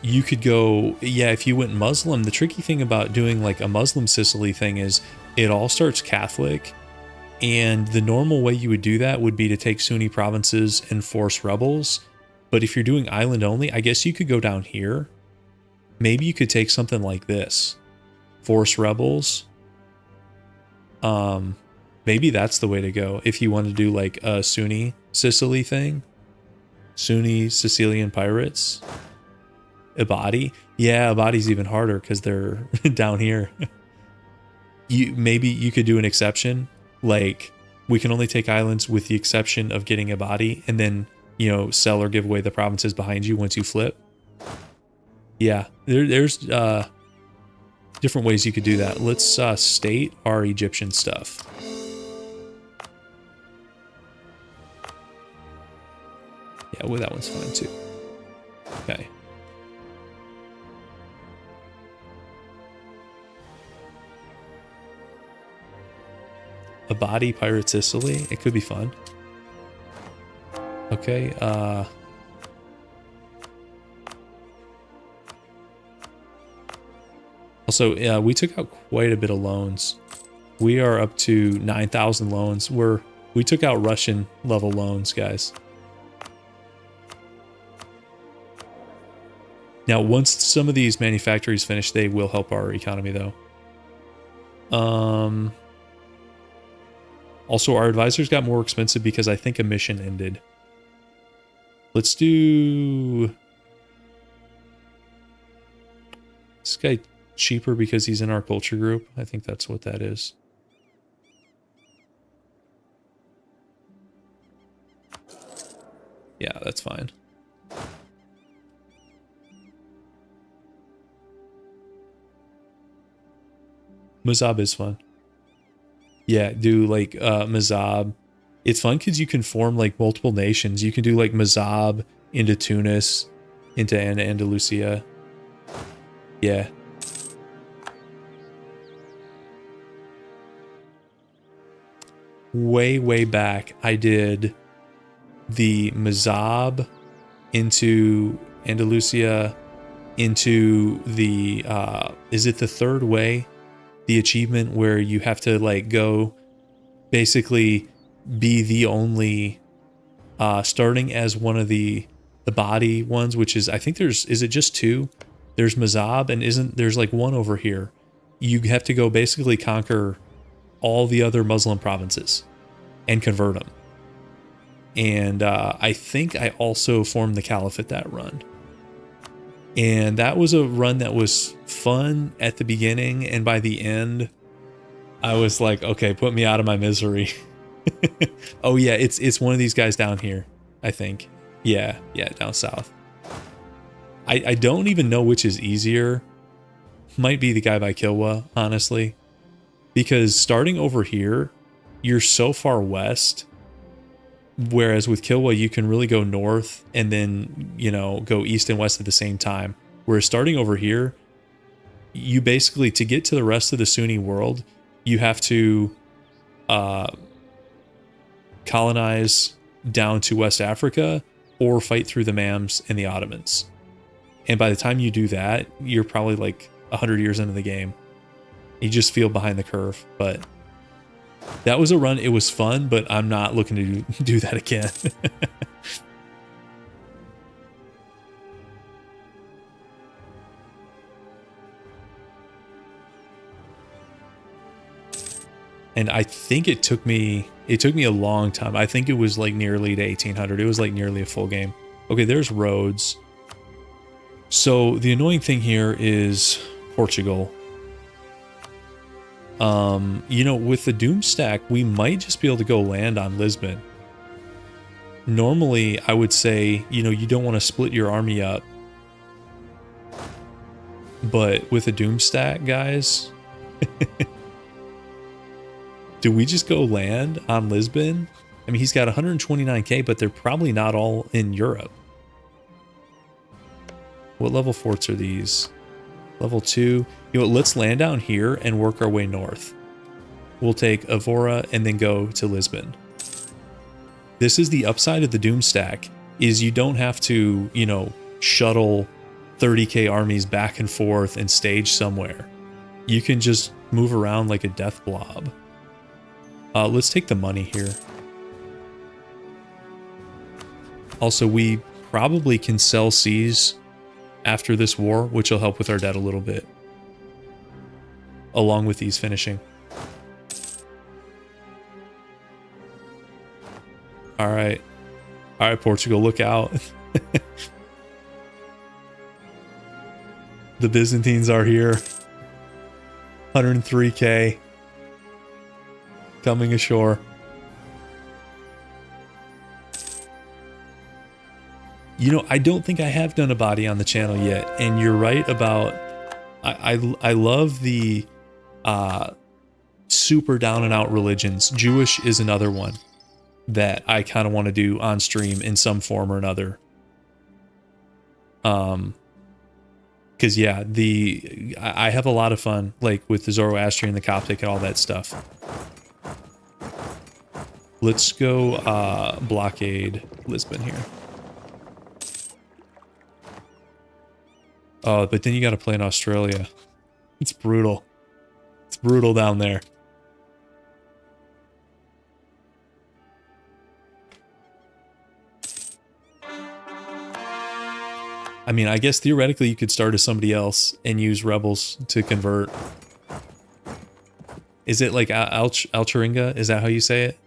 You could go, yeah, if you went Muslim, the tricky thing about doing like a Muslim Sicily thing is it all starts Catholic. And the normal way you would do that would be to take Sunni provinces and force rebels. But if you're doing island only, I guess you could go down here. Maybe you could take something like this. Force rebels. Maybe that's the way to go. If you want to do like a Sunni Sicily thing. Sunni Sicilian pirates. Abadi. Yeah, Abadi's even harder because they're down here. Maybe you could do an exception. Like, we can only take islands with the exception of getting a body, and then, you know, sell or give away the provinces behind you once you flip. Yeah, there's different ways you could do that. Let's state our Egyptian stuff. Yeah, well, that one's fine too. Okay. A body Pirate Sicily. It could be fun. Okay, also, we took out quite a bit of loans. We are up to 9,000 loans. We're We took out Russian level loans, guys. Now, once some of these manufactories finish, they will help our economy, though. Also, our advisors got more expensive because I think a mission ended. Let's do this guy cheaper because he's in our culture group. I think that's what that is. Yeah, that's fine. Mazab is fun. Yeah, do like Mazab. It's fun because you can form like multiple nations. You can do like Mazab into Tunis, into Andalusia. Yeah. Way back, I did the Mazab into Andalusia, into the, is it the third way? The achievement where you have to like go basically be the only starting as one of the body ones, which is, I think is it just two? There's Mazab and there's like one over here. You have to go basically conquer all the other Muslim provinces and convert them. And I think I also formed the Caliphate that run. And that was a run that was fun at the beginning, and by the end, I was like, okay, put me out of my misery. Oh yeah, it's one of these guys down here, I think. Yeah, down south. I don't even know which is easier. Might be the guy by Kilwa, honestly. Because starting over here, you're so far west. Whereas with Kilwa, you can really go north and then, you know, go east and west at the same time. Whereas starting over here, you basically, to get to the rest of the Sunni world, you have to colonize down to West Africa or fight through the Mams and the Ottomans. And by the time you do that, you're probably like 100 years into the game. You just feel behind the curve, but that was a run. It was fun, but I'm not looking to do that again. And I think it took me a long time. I think it was like nearly to 1800. It was like nearly a full game. Okay, there's roads. So the annoying thing here is Portugal. You know, with the Doom stack, we might just be able to go land on Lisbon. Normally, I would say, you know, you don't want to split your army up. But with a Doom stack, guys, do we just go land on Lisbon? I mean, he's got 129k, but they're probably not all in Europe. What level forts are these? Level 2. You know what, let's land down here and work our way north. We'll take Evora and then go to Lisbon. This is the upside of the Doom stack, is you don't have to, you know, shuttle 30k armies back and forth and stage somewhere. You can just move around like a death blob. Let's take the money here. Also, we probably can sell seas after this war, which will help with our debt a little bit, along with these finishing. All right, Portugal, look out. The Byzantines are here. 103k coming ashore. You know, I don't think I have done a body on the channel yet, and you're right about, I love the super down and out religions. Jewish is another one that I kind of want to do on stream in some form or another. Because yeah, I have a lot of fun like with the Zoroastrian, the Coptic, and all that stuff. Let's go blockade Lisbon here. Oh, but then you got to play in Australia. It's brutal. It's brutal down there. I mean, I guess theoretically you could start as somebody else and use rebels to convert. Is it like Alcharinga? Is that how you say it?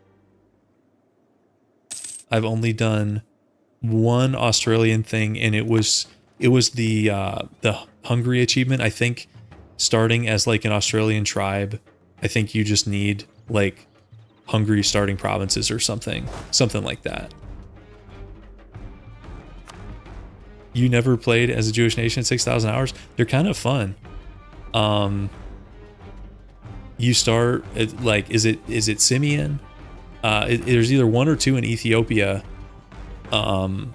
I've only done one Australian thing, and it was the Hungary achievement. I think starting as like an Australian tribe, I think you just need like Hungary starting provinces or something like that. You never played as a Jewish nation 6,000 hours? They're kind of fun. You start at, like, is it Simeon? There's either one or two in Ethiopia. And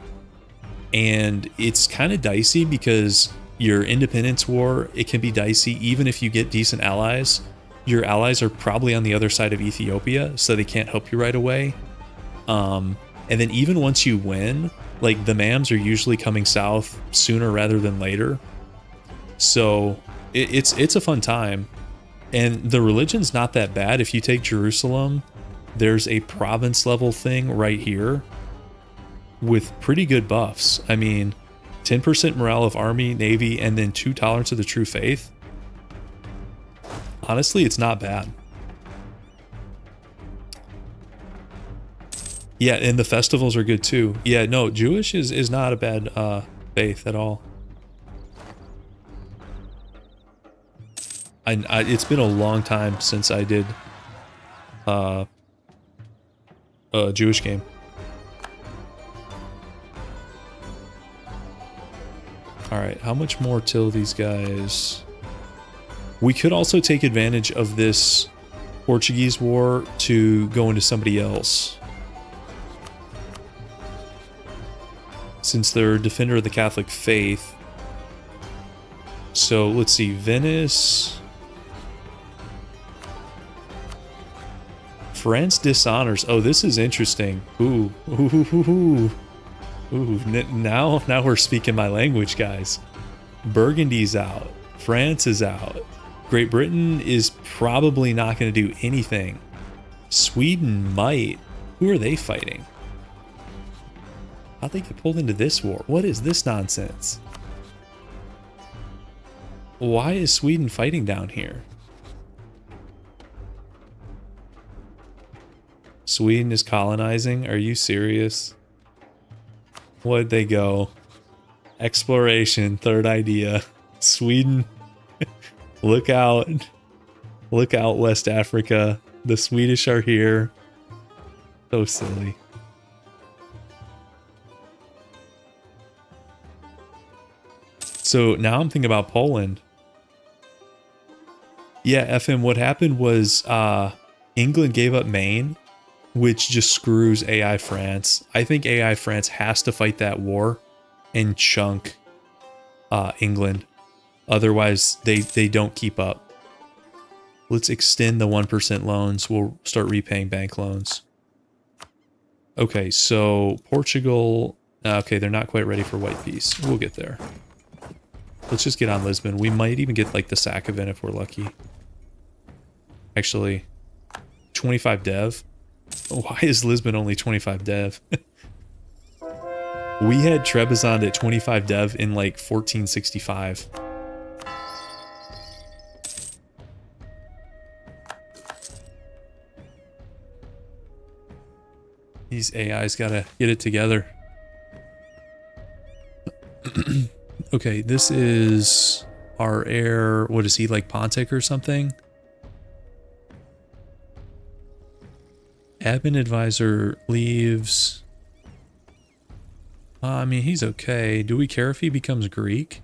it's kind of dicey because your independence war, it can be dicey even if you get decent allies. Your allies are probably on the other side of Ethiopia, so they can't help you right away. And then even once you win, like the MAMs are usually coming south sooner rather than later. So it's a fun time. And the religion's not that bad. If you take Jerusalem, there's a province level thing right here with pretty good buffs. I mean, 10% morale of army, navy, and then 2 tolerance of the true faith. Honestly, it's not bad. Yeah, and the festivals are good too. Yeah, no, Jewish is not a bad faith at all. It's been a long time since I did a Jewish game. Alright, how much more till these guys... We could also take advantage of this Portuguese war to go into somebody else. Since they're a defender of the Catholic faith. So let's see, Venice... France dishonors. Oh, this is interesting. Ooh. Now we're speaking my language, guys. Burgundy's out. France is out. Great Britain is probably not going to do anything. Sweden might. Who are they fighting? How'd they get pulled into this war? What is this nonsense? Why is Sweden fighting down here? Sweden is colonizing? Are you serious? Where'd they go? Exploration, third idea. Sweden. Look out. Look out, West Africa. The Swedish are here. So silly. So now I'm thinking about Poland. Yeah, FM, what happened was England gave up Maine, which just screws AI France. I think AI France has to fight that war and chunk England. Otherwise, they don't keep up. Let's extend the 1% loans. We'll start repaying bank loans. Okay, so Portugal... Okay, they're not quite ready for white peace. We'll get there. Let's just get on Lisbon. We might even get like the sack event if we're lucky. Actually, 25 dev. Why is Lisbon only 25 dev? We had Trebizond at 25 dev in like 1465. These AIs gotta get it together. Okay, this is our heir. What is he, like Pontic or something? Admin advisor leaves. I mean, he's okay. Do we care if he becomes Greek?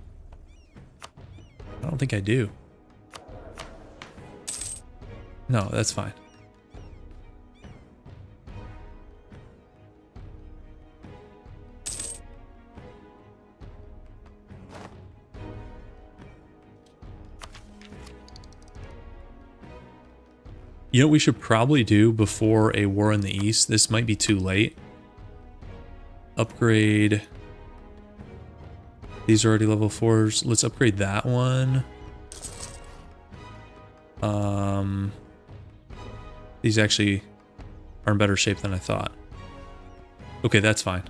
I don't think I do. No, that's fine. You know what we should probably do before a war in the east? This might be too late. Upgrade. These are already level 4s. Let's upgrade that one. These actually are in better shape than I thought. Okay, that's fine.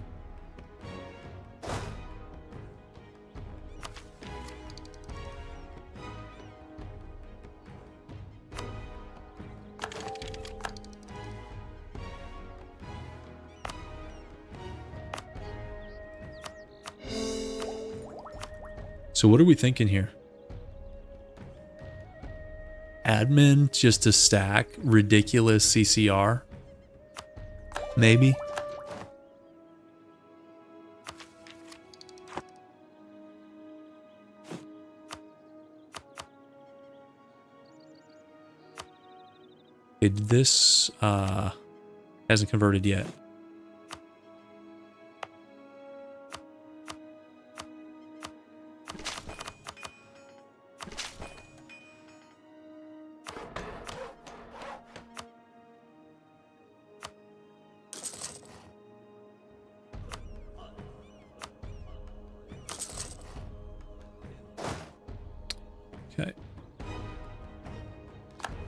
So what are we thinking here? Admin just to stack ridiculous CCR? Maybe. Okay, this hasn't converted yet. Okay.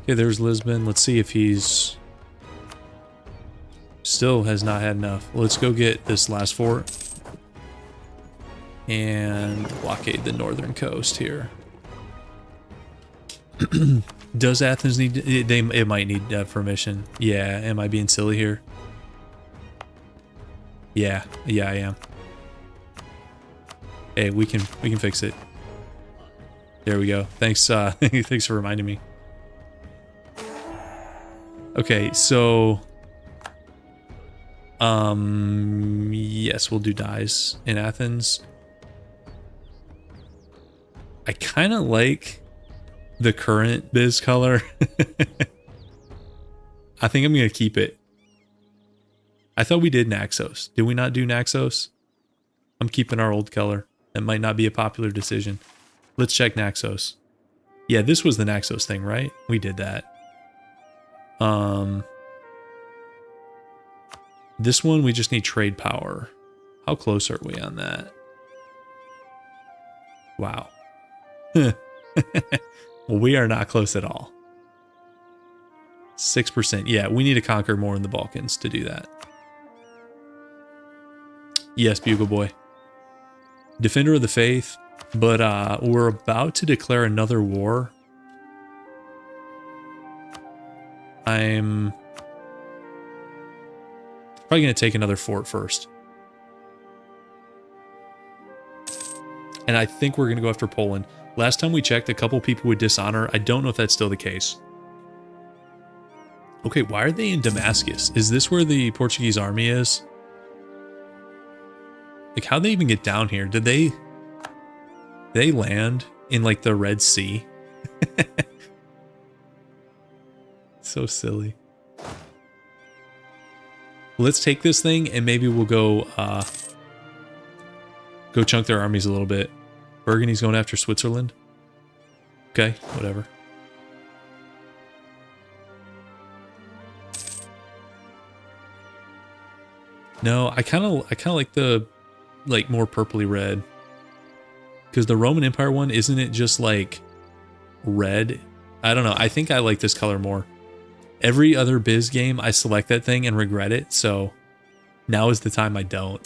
Okay, there's Lisbon. Let's see if he's still has not had enough. Let's go get this last fort and blockade the northern coast here. Does Athens need it might need permission. Yeah, am I being silly here? Yeah, I am. Hey, we can fix it. There we go. Thanks thanks for reminding me. Okay, so yes, we'll do dyes in Athens. I kind of like the current biz color. I think I'm going to keep it. I thought we did Naxos. Did we not do Naxos? I'm keeping our old color. That might not be a popular decision. Let's check Naxos. Yeah, this was the Naxos thing, right? We did that. This one, we just need trade power. How close are we on that? Wow. Well, we are not close at all. 6%. Yeah, we need to conquer more in the Balkans to do that. Yes, Bugle Boy. Defender of the Faith. But we're about to declare another war. I'm probably going to take another fort first. And I think we're going to go after Poland. Last time we checked, a couple people with dishonor. I don't know if that's still the case. Okay, why are they in Damascus? Is this where the Portuguese army is? Like, how'd they even get down here? Did they land in, like, the Red Sea? So silly. Let's take this thing and maybe we'll go chunk their armies a little bit. Burgundy's going after Switzerland. Okay, whatever. No, I kind of like the more purpley red. Because the Roman Empire one, isn't it just like red? I don't know. I think I like this color more. Every other biz game, I select that thing and regret it. So now is the time I don't.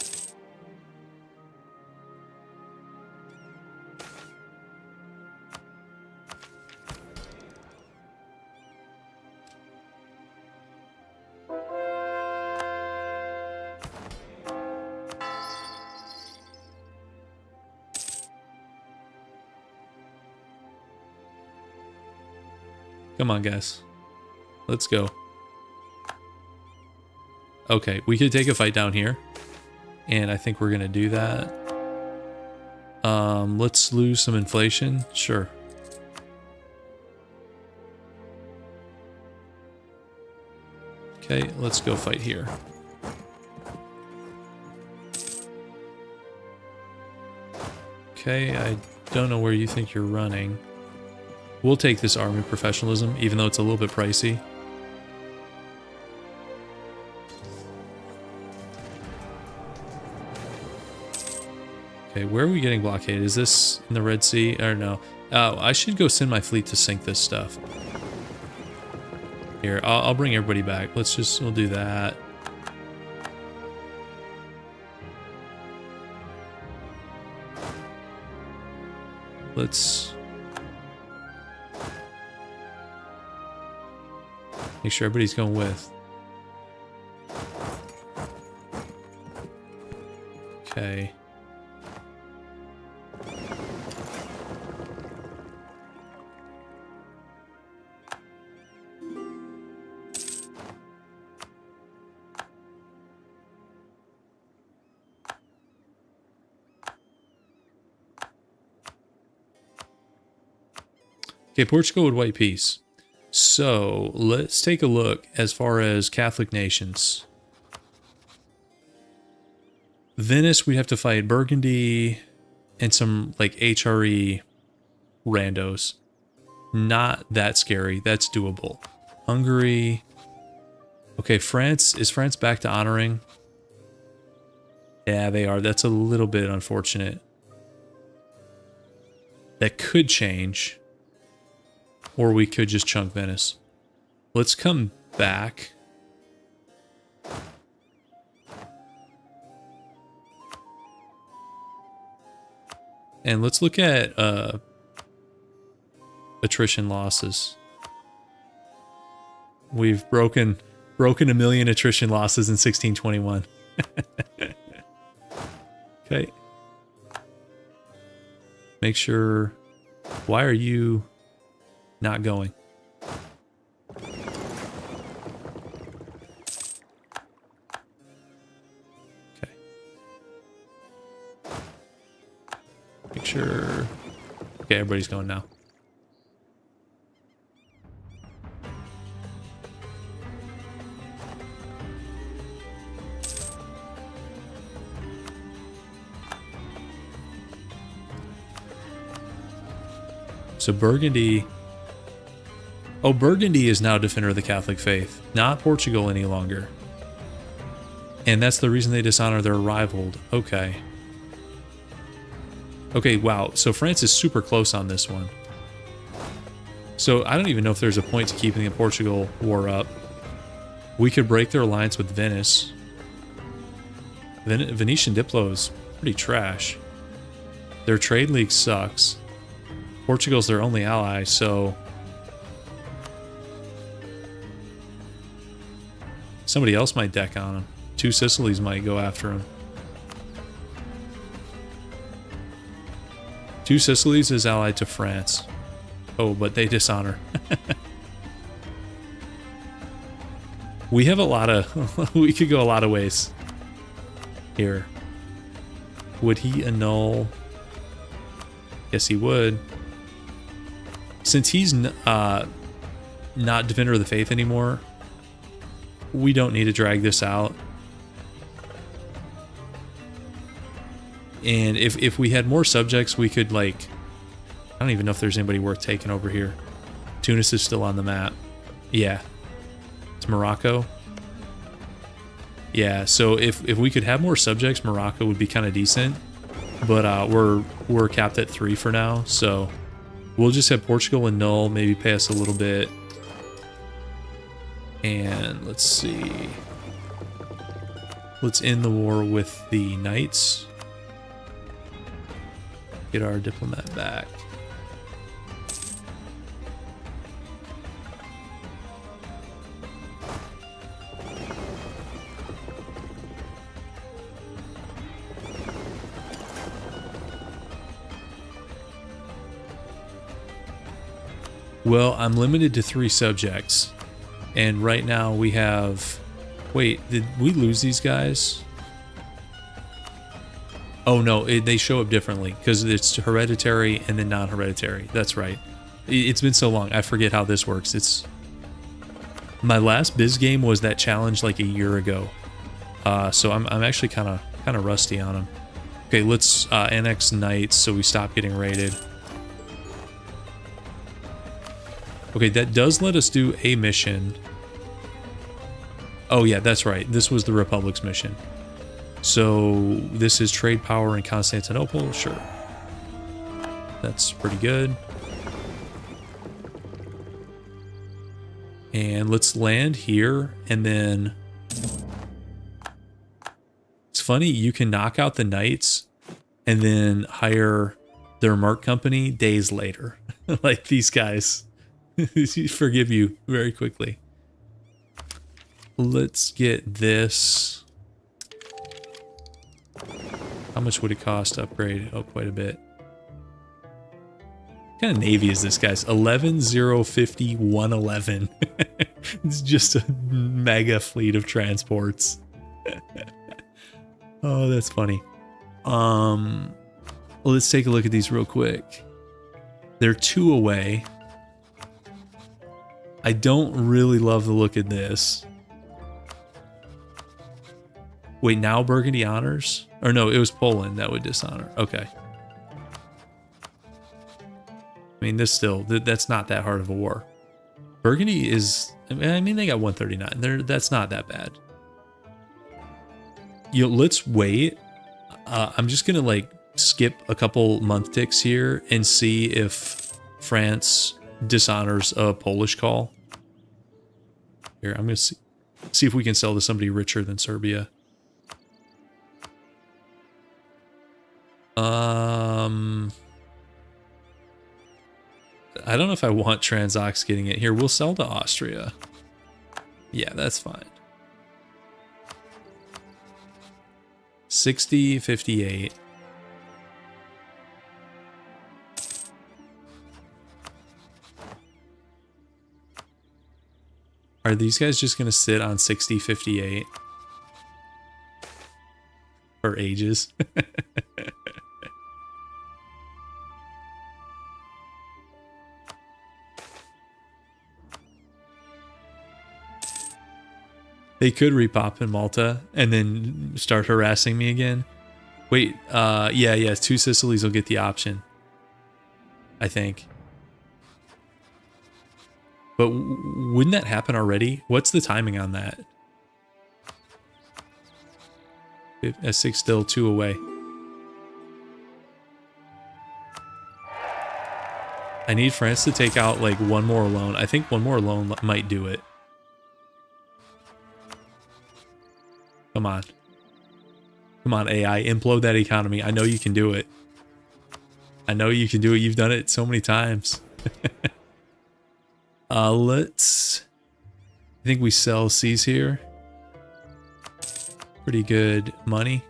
Come on, guys. Let's go. Okay, we could take a fight down here. And I think we're going to do that. Let's lose some inflation. Sure. Okay, let's go fight here. Okay, I don't know where you think you're running. We'll take this army professionalism, even though it's a little bit pricey. Okay, where are we getting blockaded? Is this in the Red Sea? Or no? I should go send my fleet to sink this stuff. Here, I'll bring everybody back. We'll do that. Let's make sure everybody's going with. Okay. Okay, Portugal would white peace. So let's take a look as far as Catholic nations. Venice, we'd have to fight Burgundy and some like HRE randos. Not that scary. That's doable. Hungary. Okay, France. Is France back to honoring? Yeah, they are. That's a little bit unfortunate. That could change. Or we could just chunk Venice. Let's come back. And let's look at attrition losses. We've broken a million attrition losses in 1621. Okay. Make sure. Why are you not going? Okay. Make sure. Okay, everybody's going now. So Burgundy. Oh, Burgundy is now defender of the Catholic faith, not Portugal any longer. And that's the reason they dishonor their rival. Okay. Okay, wow. So France is super close on this one. So I don't even know if there's a point to keeping the Portugal war up. We could break their alliance with Venice. Venetian Diplo is pretty trash. Their trade league sucks. Portugal's their only ally, so somebody else might deck on them. Two Sicilies might go after him. Two Sicilies is allied to France. Oh, but they dishonor. We have a lot of... we could go a lot of ways here. Would he annul? Yes, he would. Since he's not Defender of the Faith anymore, we don't need to drag this out. And if we had more subjects, we could, like... I don't even know if there's anybody worth taking over here. Tunis is still on the map. Yeah. It's Morocco. Yeah, so if we could have more subjects, Morocco would be kind of decent. But we're capped at 3 for now, so... We'll just have Portugal annul, maybe pay us a little bit. And let's see. Let's end the war with the Knights. Get our diplomat back. Well, I'm limited to 3 subjects. And right now we have... Wait, did we lose these guys? Oh no, they show up differently because it's hereditary and then non-hereditary. That's right. It's been so long, I forget how this works. It's... My last biz game was that challenge like a year ago. So I'm actually kind of rusty on them. Okay, let's annex Knights so we stop getting raided. Okay, that does let us do a mission. Oh yeah, that's right. This was the Republic's mission. So this is trade power in Constantinople. Sure. That's pretty good. And let's land here and then... It's funny, you can knock out the Knights and then hire their Merc company days later. Like these guys. Forgive you very quickly. Let's get this. How much would it cost to upgrade? Oh, quite a bit. What kind of navy is this, guys? 11, 0, 50, 111. It's just a mega fleet of transports. Oh, that's funny. Let's take a look at these real quick. They're 2 away. I don't really love the look of this. Wait, now Burgundy honors? Or no, it was Poland that would dishonor. Okay. I mean, this still, that's not that hard of a war. Burgundy is, I mean, they got 139. That's not that bad. Let's wait. I'm just going to like skip a couple month ticks here and see if France dishonors a Polish call. Here, I'm going to see if we can sell to somebody richer than Serbia. I don't know if I want Transox getting it here. We'll sell to Austria. Yeah, that's fine. 60, 58. Are these guys just going to sit on 60, 58? For ages? They could repop in Malta and then start harassing me again. Wait, yeah, 2 Sicilies will get the option. I think. But wouldn't that happen already? What's the timing on that? S6 still 2 away. I need France to take out like one more loan. I think one more loan might do it. Come on. Come on, AI. Implode that economy. I know you can do it. I know you can do it. You've done it so many times. Let's... I think we sell C's here. Pretty good money.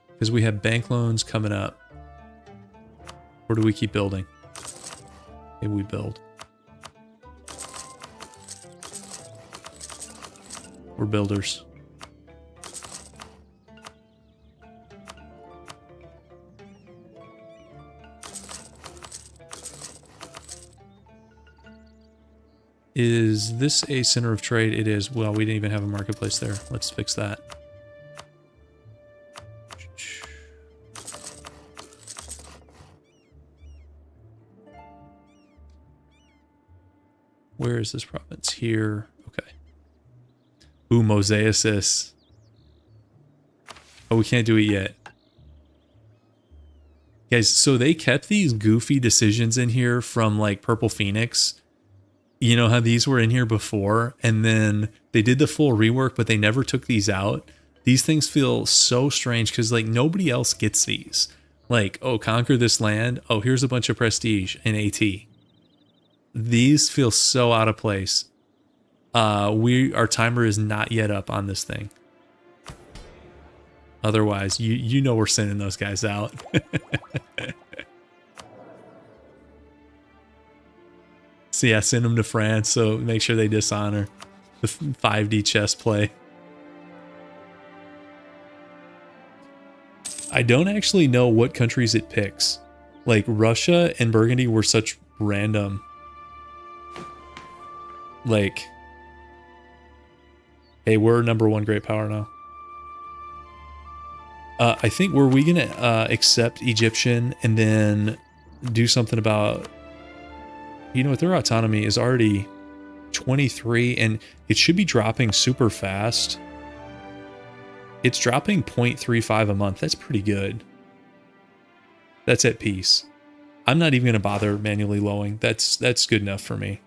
Because we have bank loans coming up. Or do we keep building? Maybe we build. We're builders. Is this a center of trade? It is. Well, we didn't even have a marketplace there. Let's fix that. Where is this province? Here. Okay. Ooh, Mosaicus. Oh, we can't do it yet. Guys, so they kept these goofy decisions in here from like Purple Phoenix. You know how these were in here before, and then they did the full rework, but they never took these out. These things feel so strange because like nobody else gets these. Like, oh, conquer this land. Oh, here's a bunch of prestige and AT. These feel so out of place. Our timer is not yet up on this thing. Otherwise, you know we're sending those guys out. So yeah, send them to France, so make sure they dishonor the 5D chess play. I don't actually know what countries it picks. Like, Russia and Burgundy were such random. Like, hey, we're #1 great power now. I think, were we going to accept Egyptian and then do something about... You know what, their autonomy is already 23, and it should be dropping super fast. It's dropping 0.35 a month. That's pretty good. That's at peace. I'm not even going to bother manually lowering. That's good enough for me.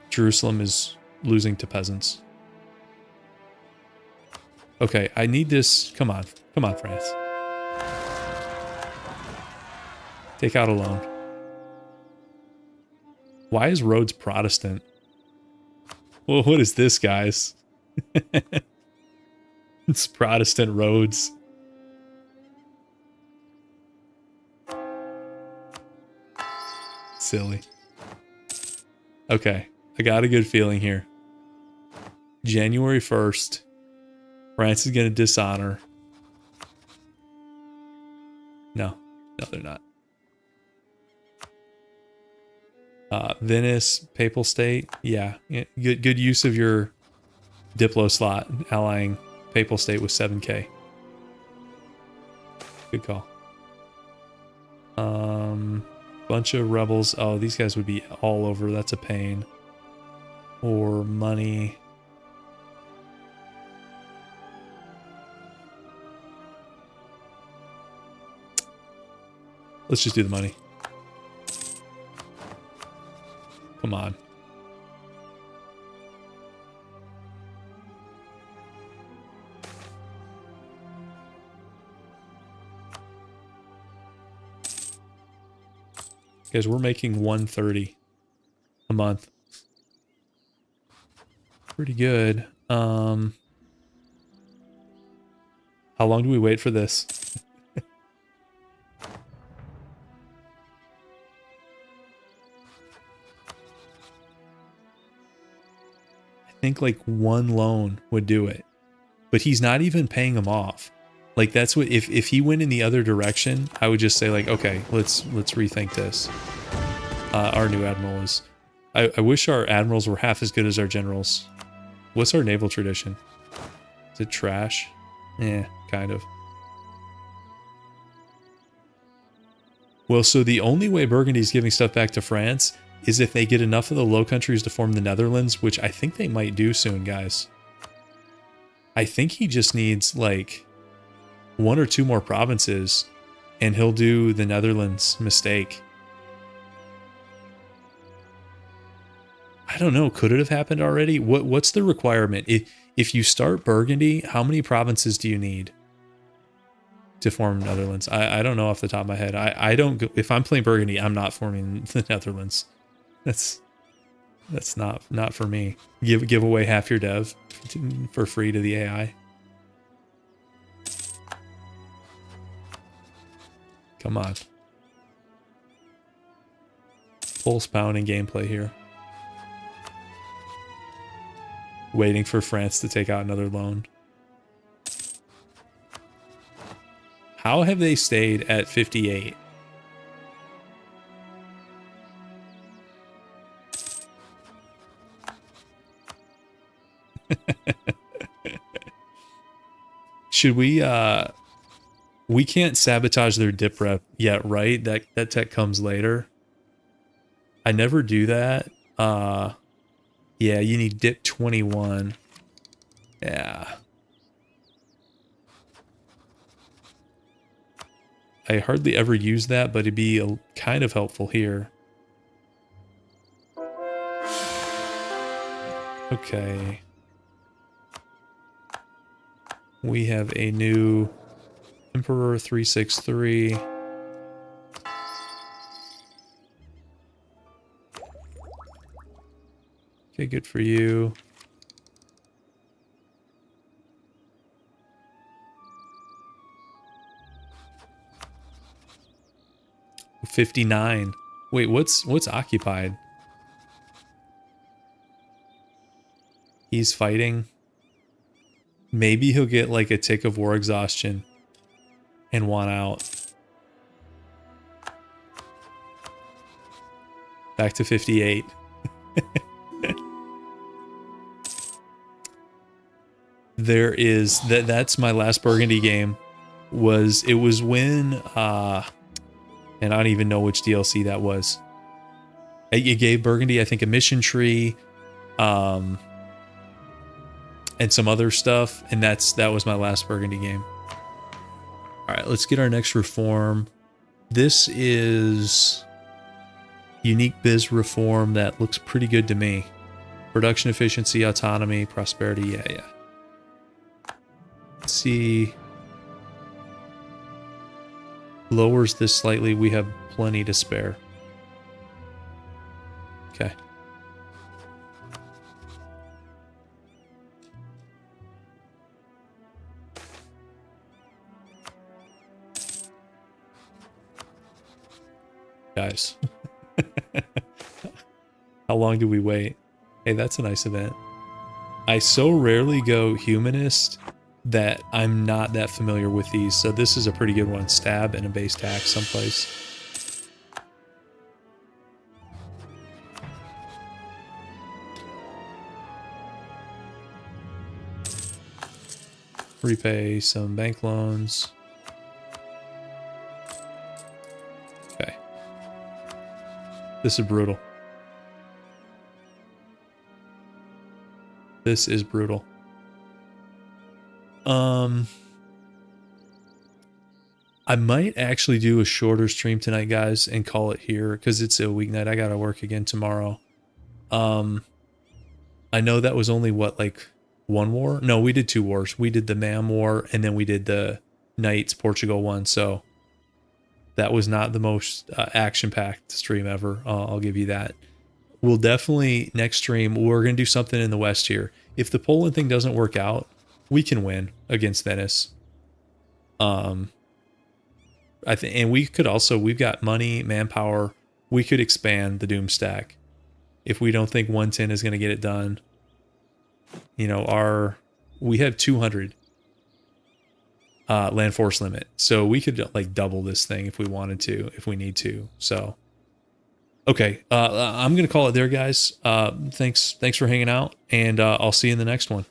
Jerusalem is losing to peasants. Okay, I need this. Come on. Come on, France. Take out a loan. Why is Rhodes Protestant? Well, what is this, guys? It's Protestant Rhodes. Silly. Okay, I got a good feeling here. January 1st, France is going to dishonor. No, they're not. Venice, Papal State. Yeah, good use of your Diplo slot, allying Papal State with 7k. Good call. Bunch of rebels. Oh, these guys would be all over. That's a pain. Or money. Let's just do the money. Come on. Guys, we're making 130 a month. Pretty good. How long do we wait for this? I think like one loan would do it. But he's not even paying them off. Like that's what if he went in the other direction, I would just say like, okay, let's rethink this. Our new admiral is I wish our admirals were half as good as our generals. What's our naval tradition? Is it trash? Yeah, kind of. Well, so the only way Burgundy's giving stuff back to France is if they get enough of the Low Countries to form the Netherlands, which I think they might do soon, guys. I think he just needs like 1 or 2 more provinces and he'll do the Netherlands mistake. I don't know. Could it have happened already? What's the requirement? If you start Burgundy, how many provinces do you need to form Netherlands? I don't know off the top of my head. I don't. If I'm playing Burgundy, I'm not forming the Netherlands. That's not for me. Give away half your dev for free to the AI. Come on. Pulse pounding gameplay here. Waiting for France to take out another loan. How have they stayed at 58? Should we can't sabotage their dip rep yet, right? That tech comes later. I never do that. Yeah, you need dip 21. Yeah. I hardly ever use that, but it'd be kind of helpful here. Okay. We have a new Emperor 363. Okay, good for you. $59. Wait, what's occupied? He's fighting. Maybe he'll get like a tick of war exhaustion and want out. Back to 58. There is that's my last Burgundy game. It was when and I don't even know which DLC that was. It gave Burgundy, I think, a mission tree, and some other stuff, and that was my last Burgundy game. All right, let's get our next reform. This is unique biz reform that looks pretty good to me. Production efficiency, autonomy, prosperity. Yeah. Let's see. Lowers this slightly. We have plenty to spare. Okay. Guys. How long do we wait? Hey, that's a nice event. I so rarely go humanist that I'm not that familiar with these, so this is a pretty good one. Stab and a base tax someplace. repay some bank loans. Okay. This is brutal. This is brutal. I might actually do a shorter stream tonight, guys, and call it here because it's a weeknight. I gotta work again tomorrow. I know that was only what, like one war? No, we did 2 wars. We did the MAM war and then we did the Knights Portugal one. So that was not the most action-packed stream ever. I'll give you that. We'll definitely next stream. We're gonna do something in the West here. If the Poland thing doesn't work out, we can win against Venice. I think, and we could also, we've got money, manpower. We could expand the Doom stack if we don't think 110 is going to get it done. You know, we have 200 land force limit, so we could like double this thing if we wanted to, if we need to. So, okay, I'm going to call it there, guys. Thanks for hanging out, and I'll see you in the next one.